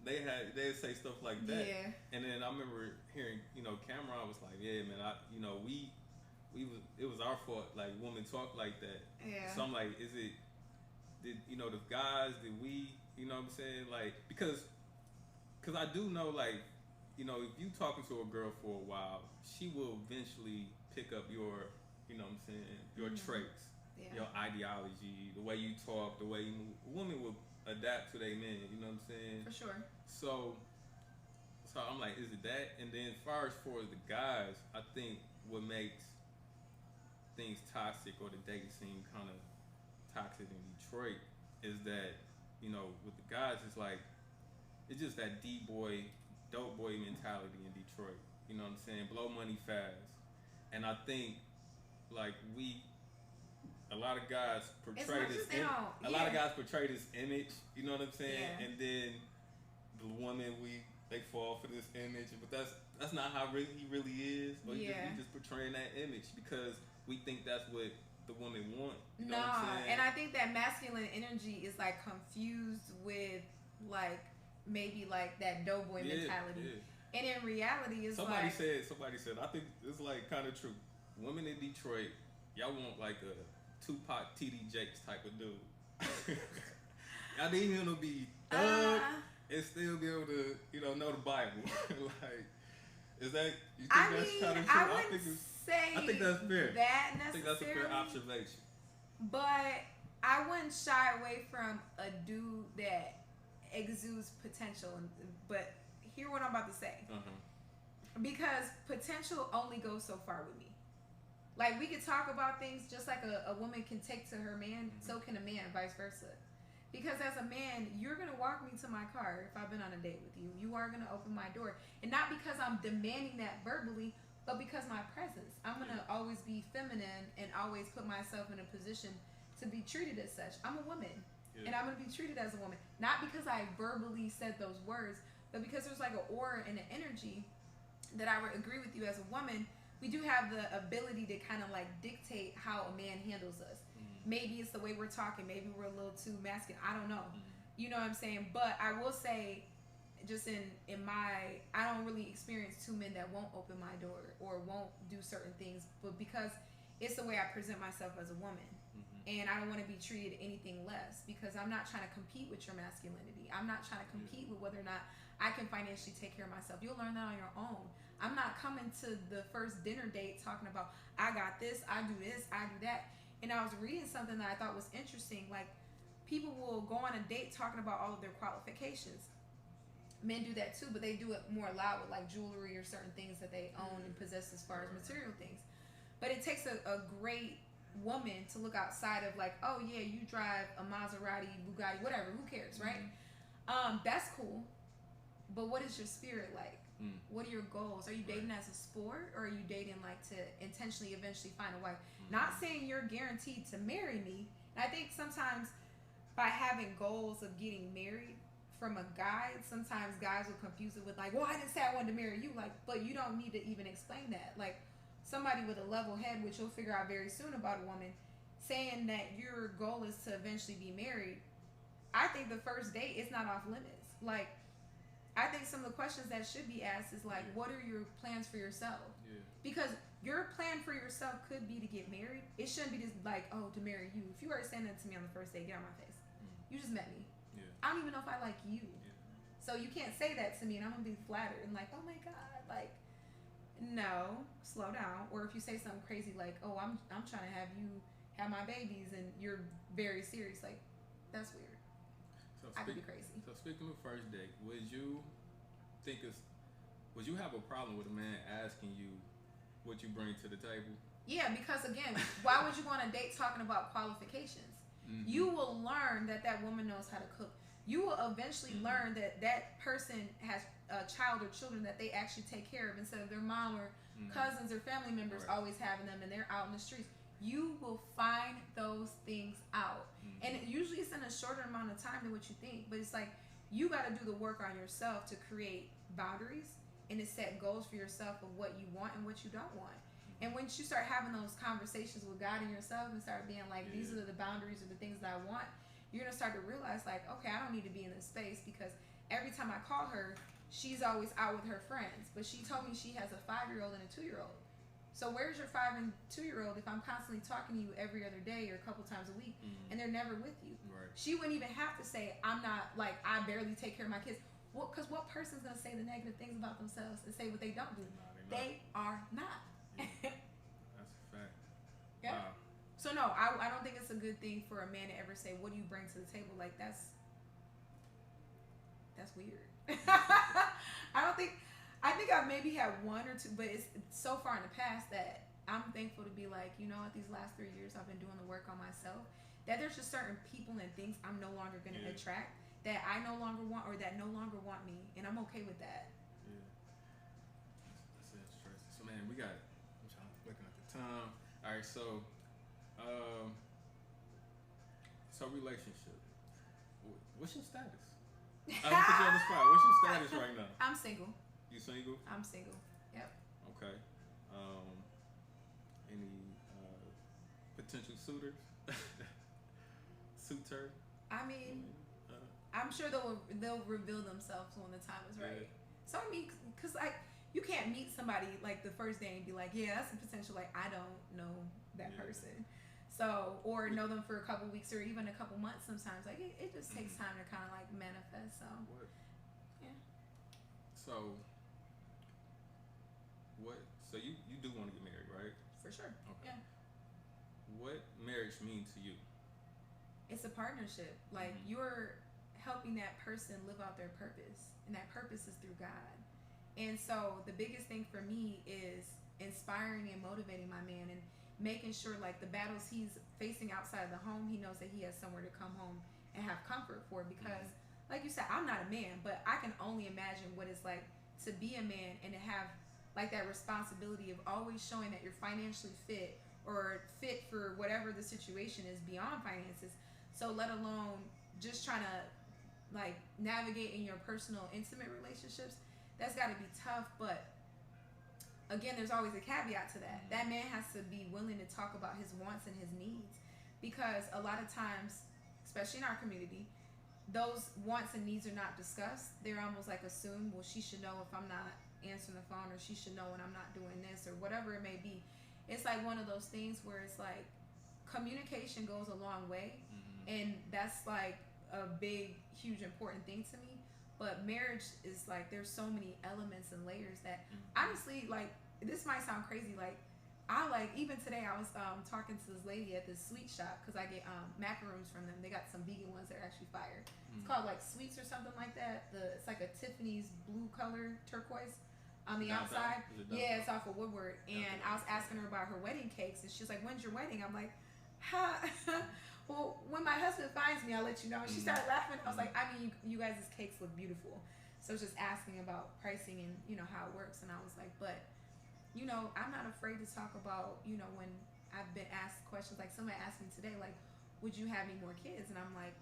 They'd say stuff like that. Yeah. And then I remember hearing, you know, Cameron was like, "Yeah, man, you know, we was it was our fault. Like women talk like that." Yeah. So I'm like, did you know the guys? Did we? You know what I'm saying? Like because I do know like you know if you talking to a girl for a while, she will eventually pick up your you know what I'm saying your traits, Yeah. your ideology, the way you talk, the way you move. A woman will adapt to their men. You know what I'm saying? For sure. So I'm like, is it that? And then as far as for the guys, I think what makes things toxic or the dating scene kind of toxic in Detroit is that you know with the guys it's like it's just that D boy, dope boy mentality in Detroit. You know what I'm saying? Blow money fast, and I think like a lot of guys portray much this. as they don't, A lot of guys portray this image. You know what I'm saying? Yeah. And then the woman they fall for this image, but that's not how he really is. Or Yeah. he just portraying that image because we think that's what the woman want. You know Nah, what I'm saying? and I think that masculine energy is like confused with like maybe like that doughboy mentality. Yeah. And in reality, it's Somebody like said. I think it's like kind of true. Women in Detroit, y'all want like a Tupac, TD Jakes type of dude. I need him to be thug and still be able to, you know the Bible. Like, is that you think that's kind of true? I wouldn't say I think that's fair. that I think that's a fair observation. But I wouldn't shy away from a dude that exudes potential. But hear what I'm about to say. Because potential only goes so far with me. Like we could talk about things just like a woman can take to her man, so can a man, vice versa. Because as a man, you're gonna walk me to my car if I've been on a date with you. You are gonna open my door, and not because I'm demanding that verbally, but because my presence. I'm gonna always be feminine and always put myself in a position to be treated as such. I'm a woman, and I'm gonna be treated as a woman, not because I verbally said those words, but because there's like an aura and an energy that I would agree with you as a woman. We do have the ability to kind of like dictate how a man handles us. Maybe it's the way we're talking. Maybe we're a little too masculine. I don't know. You know what I'm saying? But I will say, just in my, I don't really experience two men that won't open my door or won't do certain things. But because it's the way I present myself as a woman. And I don't want to be treated anything less because I'm not trying to compete with your masculinity. I'm not trying to compete with whether or not I can financially take care of myself. You'll learn that on your own. I'm not coming to the first dinner date talking about, I got this, I do this, I do that. And I was reading something that I thought was interesting. Like, people will go on a date talking about all of their qualifications. Men do that too, but they do it more loud with like jewelry or certain things that they own and possess as far as material things. But it takes a great woman to look outside of like, oh yeah, you drive a Maserati, Bugatti, whatever, who cares, right? That's cool. But what is your spirit like? Mm. What are your goals? Are you dating Right. as a sport, or are you dating like to intentionally eventually find a wife? Not Mm-hmm. saying you're guaranteed to marry me. And I think sometimes by having goals of getting married from a guy, sometimes guys will confuse it with like, well, I didn't say I wanted to marry you. Like, but you don't need to even explain that. Like, somebody with a level head, which you'll figure out very soon about a woman, saying that your goal is to eventually be married. I think the first date is not off limits. Like, I think some of the questions that should be asked is like, Yeah. what are your plans for yourself? Yeah. Because your plan for yourself could be to get married. It shouldn't be just like, oh, to marry you. If you were saying that to me on the first day, get out of my face. Mm. You just met me. Yeah. I don't even know if I like you. Yeah. So you can't say that to me and I'm gonna be flattered and like, oh my god, like, no, slow down. Or if you say something crazy like, oh, I'm trying to have you have my babies and you're very serious, like, that's weird. So I could be crazy. so speaking of first date, think it's would you have a problem with a man asking you what you bring to the table? Yeah, because again, why would you go on a date talking about qualifications? Mm-hmm. You will learn that that woman knows how to cook. You will eventually Mm-hmm. learn that that person has a child or children that they actually take care of instead of their mom or Mm-hmm. cousins or family members Right. always having them and they're out in the streets. You will find those things out. Mm-hmm. And usually it's in a shorter amount of time than what you think. But it's like you got to do the work on yourself to create boundaries and to set goals for yourself of what you want and what you don't want. And once you start having those conversations with God and yourself and start being like, these Yeah. are the boundaries or the things that I want, you're going to start to realize, like, okay, I don't need to be in this space because every time I call her, she's always out with her friends. But she told me she has a 5-year-old and a 2-year-old. So where's your 5 and 2-year-old if I'm constantly talking to you every other day or a couple times a week Mm-hmm. and they're never with you? Right. She wouldn't even have to say, I'm not, like, I barely take care of my kids. Well, because what person's going to say the negative things about themselves and say what they don't do? Nah, They are not. Yeah. That's a fact. Yeah. Wow. So no, I don't think it's a good thing for a man to ever say, what do you bring to the table? Like, that's weird. I think I've maybe had one or two, but it's so far in the past that I'm thankful to be like, you know what, these last 3 years I've been doing the work on myself, that there's just certain people and things I'm no longer going to Yeah. attract, that I no longer want or that no longer want me, and I'm okay with that. Yeah. That's interesting. So man, I'm looking at the time. All right, so relationship. What's your status? I'm gonna put you on the spot. What's your status right now? I'm single. You single? I'm single. Yep. Okay. Any potential suitors? Suitor? I mean, Uh, I'm sure they'll reveal themselves when the time is right. Yeah. So I mean, cause like you can't meet somebody like the first day and be like, yeah, that's a potential. Like I don't know that Yeah. person, so or know them for a couple weeks or even a couple months. Sometimes like it just takes Mhm. time to kind of like manifest. So What? yeah, So what? So you do want to get married, right? for sure. Okay. Yeah, What marriage mean to you? it's a partnership. Like Mhm. you're helping that person live out their purpose, and that purpose is through God. And so the biggest thing for me is inspiring and motivating my man and making sure like the battles he's facing outside of the home, he knows that he has somewhere to come home and have comfort for because like you said, I'm not a man, but I can only imagine what it's like to be a man and to have like that responsibility of always showing that you're financially fit or fit for whatever the situation is beyond finances. So let alone just trying to like navigate in your personal intimate relationships, that's got to be tough. But again, there's always a caveat to that. That man has to be willing to talk about his wants and his needs because a lot of times, especially in our community, those wants and needs are not discussed. They're almost like assumed, well, she should know if I'm not answering the phone or she should know when I'm not doing this or whatever it may be. It's like one of those things where it's like communication goes a long way, and that's like a big, huge, important thing to me. But marriage is like there's so many elements and layers that honestly, like this might sound crazy, like I like even today I was talking to this lady at this sweet shop because I get macaroons from them. They got some vegan ones that are actually fire. It's called like Sweets or something like that. It's like a Tiffany's blue color turquoise on the Downtown? outside. Is it downtown? Yeah, it's off of Woodward. And Downtown. I was asking her about her wedding cakes, and she was like, "When's your wedding?" I'm like, "Ha." well, when my husband finds me, I'll let you know. And she Mm-hmm. started laughing. I was Mm-hmm. like, I mean, you guys' cakes look beautiful. So just asking about pricing and, how it works. And I was like, but, I'm not afraid to talk about, when I've been asked questions. Like somebody asked me today, like, would you have any more kids? And I'm like,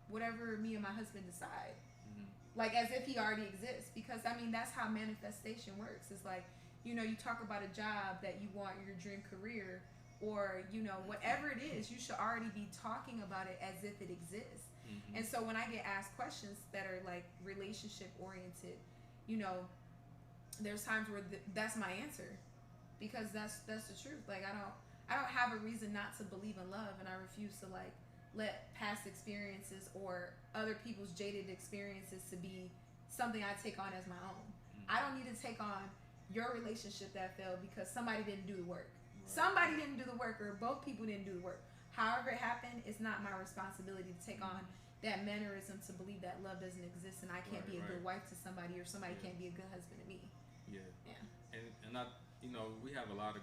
whatever me and my husband decide. Mm-hmm. Like as if he already exists. Because, I mean, that's how manifestation works. It's like, you talk about a job that you want, your dream career, or whatever it is, you should already be talking about it as if it exists. Mm-hmm. And so when I get asked questions that are like relationship oriented, you know there's times where that's my answer, because that's the truth. Like I don't have a reason not to believe in love, and I refuse to like let past experiences or other people's jaded experiences to be something I take on as my own. Mm-hmm. I don't need to take on your relationship that failed because somebody didn't do the work. Right. Somebody didn't do the work, or both people didn't do the work. However it happened, it's not my responsibility to take on that mannerism to believe that love doesn't exist and I can't Right, be a right. good wife to somebody, or somebody Yeah. can't be a good husband to me. Yeah. Yeah. And I, we have a lot of,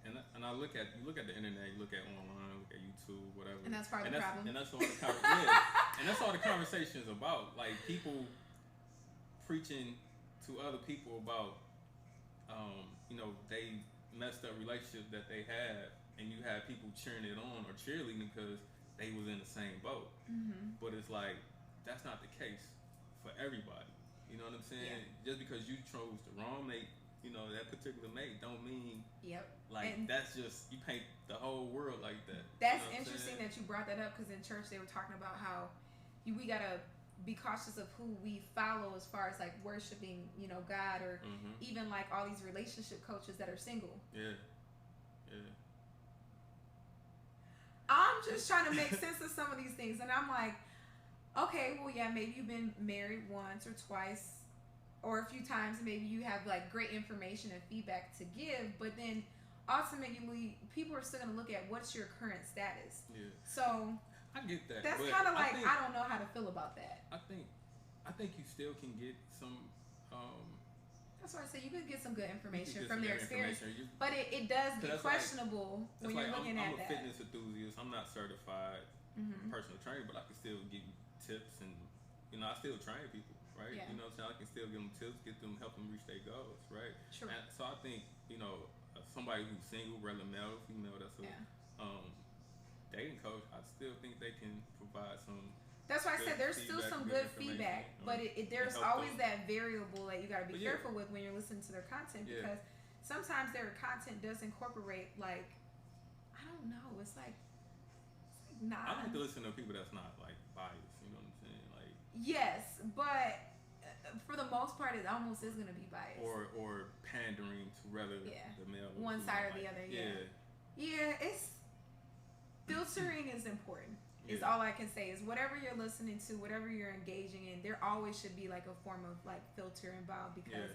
and I look at, you look at the internet, you look at online, look at YouTube, whatever. And that's part of the problem. And that's all the yeah. And that's all the conversation is about. Like people preaching to other people about, they messed up relationship that they had, and you have people cheering it on or cheerleading because they was in the same boat. Mm-hmm. But it's like that's not the case for everybody. You know what I'm saying? Yeah. Just because you chose the wrong mate, that particular mate, don't mean Yep. like And that's just you paint the whole world like that. that's You know what I'm interesting saying? that you brought that up, because in church they were talking about how we gotta be cautious of who we follow as far as like worshiping, God, or Mm-hmm. even like all these relationship coaches that are single. Yeah. Yeah. I'm just trying to make sense of some of these things, and I'm like, okay, well, yeah, maybe you've been married once or twice or a few times, and maybe you have like great information and feedback to give, but then ultimately people are still going to look at what's your current status. Yeah. So I get that. that's but kind of like think, I don't know how to feel about that. I think you still can get some. That's why I say you could get some good You information get from some their good experience, information. but it does get That's questionable when That's you're like looking I'm at a that. fitness enthusiast. I'm not certified Mm-hmm. personal trainer, but I can still give you tips, and I still train people, right? Yeah. You know what I'm saying? I can still give them tips, help them reach their goals, right? True. And so I think somebody who's single, whether male or female, that's a Yeah. dating coach. I still think they can provide some. That's why I Good said there's still feedback, some good good information, feedback, but there's and help always them. that variable that you got to be But yeah. careful with when you're listening to their content, Yeah. because sometimes their content does incorporate like, I don't know, it's like I like not. to listen to people that's not like biased. You know what I'm saying? Like Yes, but for the most part, it almost is going to be biased. or pandering to rather Yeah. the male or One female, side or the like, other. Yeah. Yeah, it's filtering is important. Is Yeah. all I can say. Is whatever you're listening to, whatever you're engaging in, there always should be like a form of like filter involved, because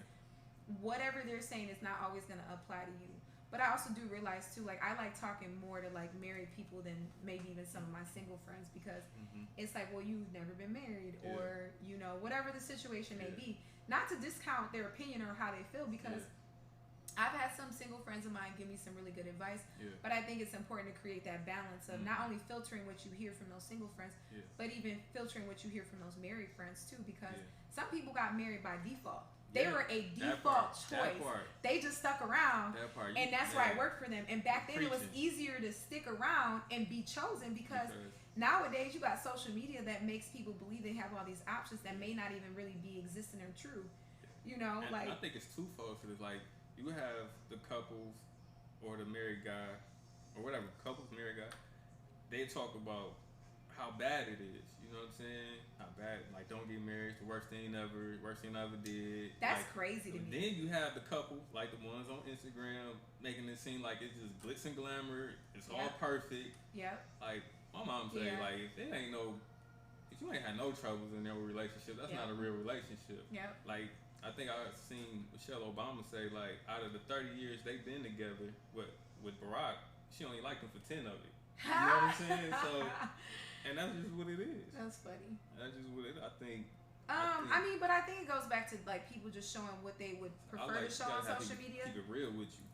whatever they're saying is not always going to apply to you. But I also do realize too, like I like talking more to like married people than maybe even some of my single friends, because Mm-hmm. it's like, well, you've never been married, Yeah. or whatever the situation may Yeah. be. Not to discount their opinion or how they feel, because I've had some single friends of mine give me some really good advice, Yeah. but I think it's important to create that balance of not only filtering what you hear from those single friends, Yeah. but even filtering what you hear from those married friends too, because Yeah. some people got married by default. They Yeah. were a That default part, that choice. part. They just stuck around, That part. and that's why yeah. it worked for them. And back then it was Preaching. easier to stick around and be chosen, because nowadays you got social media that makes people believe they have all these options that may not even really be existing or true. And I think it's twofold. So it's like you have the couples or the married guy or whatever, couples, married guy, they talk about how bad it is. You know what I'm saying? How bad, like, don't get married, it's the worst thing I ever did. That's like, crazy to me. Then you have the couple, like the ones on Instagram, making it seem like it's just glitz and glamour, it's all perfect. Yep. Like, my mom say, Yeah. like, if you ain't had no troubles in your relationship, that's not a real relationship. Yep. Like, I think I seen Michelle Obama say, like, out of the 30 years they've been together with Barack, she only liked him for 10 of it. You know what I'm saying? So, and that's just what it is. That's funny. That's just what it is. I think. But I think it goes back to like people just showing what they would prefer to show on social media. Keep it real with you.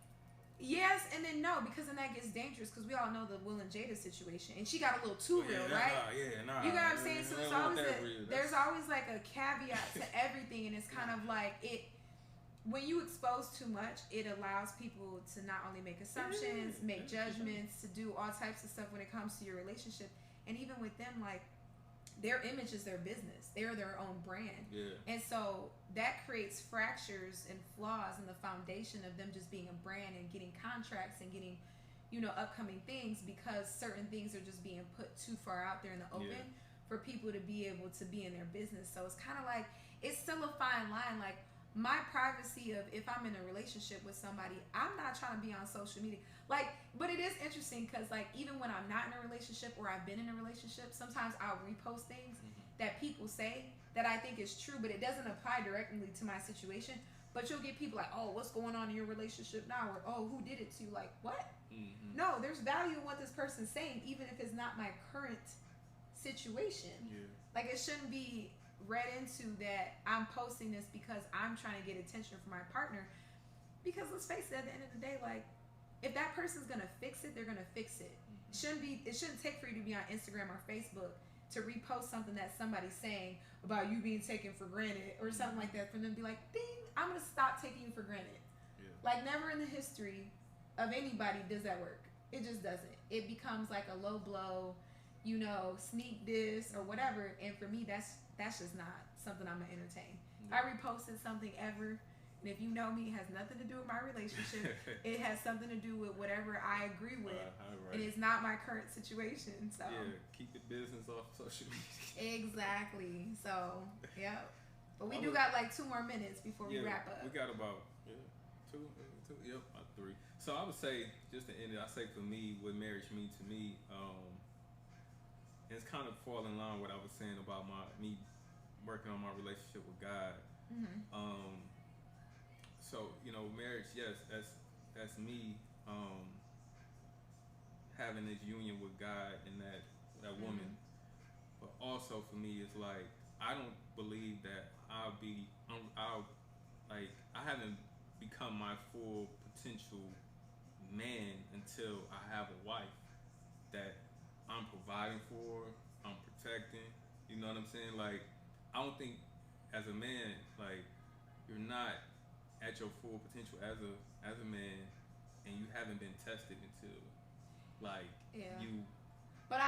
Yes, and then no, because then that gets dangerous. Because we all know the Will and Jada situation, and she got a little too Oh, real, yeah, right? nah. You know what I'm saying? So I it's don't want always that real. there's always like a caveat to everything, and it's kind of like it. When you expose too much, it allows people to not only make assumptions, make judgments, to do all types of stuff when it comes to your relationship, and even with them, like their image is their business. They're their own brand. Yeah. And so that creates fractures and flaws in the foundation of them just being a brand and getting contracts and getting, upcoming things, because certain things are just being put too far out there in the open for people to be able to be in their business. So it's kind of like, it's still a fine line. Like my privacy of if I'm in a relationship with somebody, I'm not trying to be on social media. Like, but it is interesting because, like, even when I'm not in a relationship or I've been in a relationship, sometimes I'll repost things that people say that I think is true, but it doesn't apply directly to my situation. But you'll get people like, oh, what's going on in your relationship now? Or, oh, who did it to you? Like, what? Mm-hmm. No, there's value in what this person's saying, even if it's not my current situation. Yeah. Like, it shouldn't be read into that I'm posting this because I'm trying to get attention from my partner. Because let's face it, at the end of the day, like, if that person's gonna fix it, they're gonna fix it. It shouldn't take for you to be on Instagram or Facebook to repost something that somebody's saying about you being taken for granted or something like that, for them to be like, ding, I'm gonna stop taking you for granted. Yeah. Like, never in the history of anybody does that work. It just doesn't. It becomes like a low blow, sneak diss or whatever. And for me, that's just not something I'm gonna entertain. If I reposted something ever, and if you know me, it has nothing to do with my relationship. It has something to do with whatever I agree with, right. and it's not my current situation. So keep the business off social media. Exactly. So yeah, but we do got like 2 more minutes before we wrap up. We got about two, about 3. So I would say, just to end it, I say for me, what marriage means to me, and it's kind of fall in line with what I was saying about me working on my relationship with God. So marriage, yes, that's me having this union with God and that woman. But also for me, it's like I don't believe that I haven't become my full potential man until I have a wife that I'm providing for, I'm protecting. You know what I'm saying? Like, I don't think as a man, like, you're not at your full potential as a man, and you haven't been tested until you. But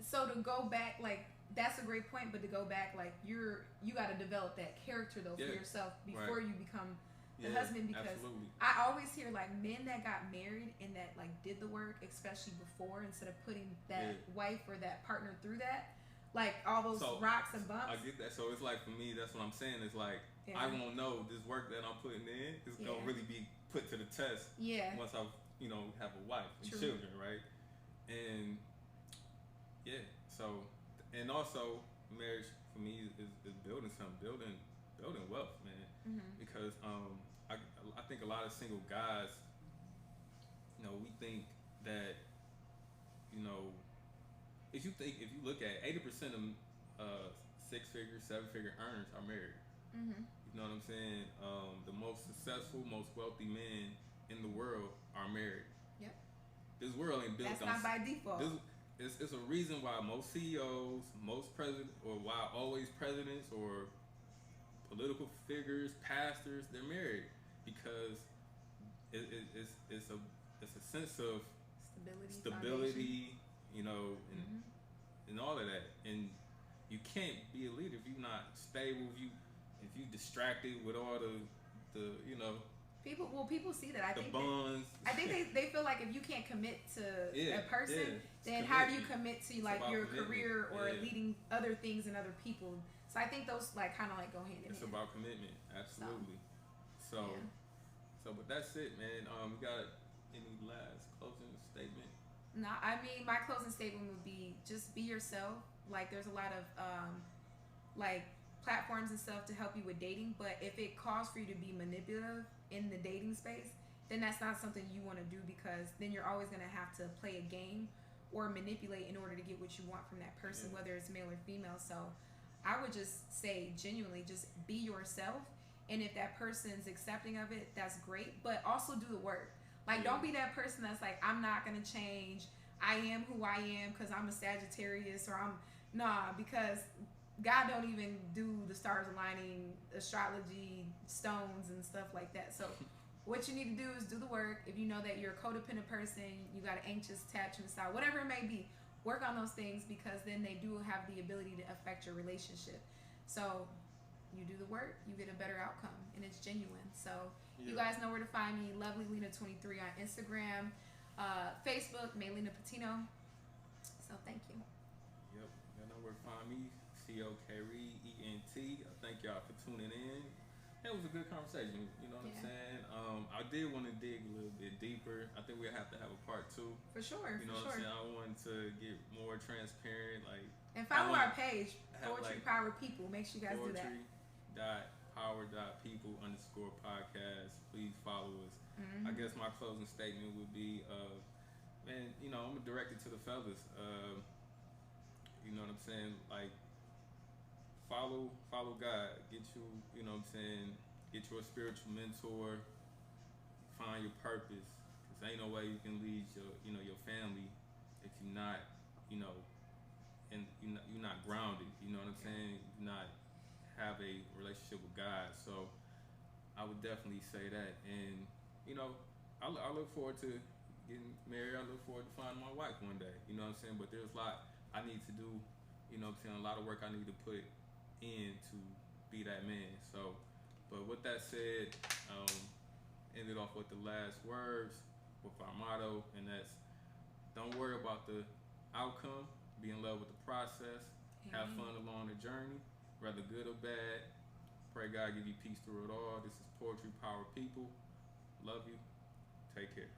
so to go back, like, that's a great point. But to go back, like, you got to develop that character though for yourself before you become the husband, because absolutely. I always hear like men that got married and that like did the work, especially before, instead of putting that wife or that partner through that, like all those rocks and bumps. I get that. So it's like, for me, that's what I'm saying. It's like I won't know this work that I'm putting in is gonna really be put to the test. Once I have a wife and children, right? And so, and also marriage for me is building something, building wealth, man. Because I think a lot of single guys, we think that if you look at 80% of 6-figure, 7-figure earners are married. You know what I'm saying? The most successful, most wealthy men in the world are married. Yep. This world ain't built. That's not by default. It's a reason why most CEOs, most presidents, or why always presidents or political figures, pastors, they're married, because it's a sense of stability, and all of that. And you can't be a leader if you're not stable. If you distracted with all the people see that. I think bonds. I think they feel like if you can't commit to a person, then how do you commit to like your career or leading other things and other people? So I think those like kind of like go hand in hand. It's about commitment, absolutely. So but that's it, man. You got any last closing statement? No, I mean, my closing statement would be just be yourself. Like, there's a lot of like platforms and stuff to help you with dating, but if it calls for you to be manipulative in the dating space, then that's not something you want to do, because then you're always going to have to play a game or manipulate in order to get what you want from that person, whether it's male or female. So I would just say, genuinely, just be yourself. And if that person's accepting of it, that's great. But also do the work. Like, Yeah. don't be that person that's like, I'm not gonna change. I am who I am because I'm a Sagittarius, or I'm nah, because God don't even do the stars aligning, astrology, stones, and stuff like that. So, what you need to do is do the work. If you know that you're a codependent person, you got an anxious attachment style, whatever it may be, work on those things, because then they do have the ability to affect your relationship. So, you do the work, you get a better outcome, and it's genuine. So, you Yeah. guys know where to find me, Lovely Lina 23 on Instagram, Facebook, Maylina Patino. So, thank you. Yep. Y'all know where to find me. C.O. ENT. I thank y'all for tuning in. It was a good conversation. You know what I'm Yeah, saying? I did want to dig a little bit deeper. I think we'll have to have a part two. for sure, You for know what I'm sure. saying? I wanted to get more transparent. Like, And I follow want to our page, have Poetry like Power People. Make sure you guys do that. Poetry.Power.People underscore podcast. Please follow us. I Mm-hmm. guess my closing statement would be, man, I'm gonna direct it to the fellas. You know what I'm saying? Like, follow God. Get you, you know what I'm saying? Get your spiritual mentor. Find your purpose. Cause ain't no way you can lead your family if you're not, you know, and you're not grounded. You know what I'm Yeah. saying? You're not have a relationship with God. So I would definitely say that. And I look forward to getting married. I look forward to finding my wife one day. You know what I'm saying? But there's a lot I need to do. You know what I'm saying? A lot of work I need to put in to be that man. So, but with that said, ended off with the last words with our motto, and that's don't worry about the outcome. Be in love with the process. Have Amen. fun along the journey, whether good or bad. Pray God give you peace through it all. This is Poetry Power People. Love you. Take care.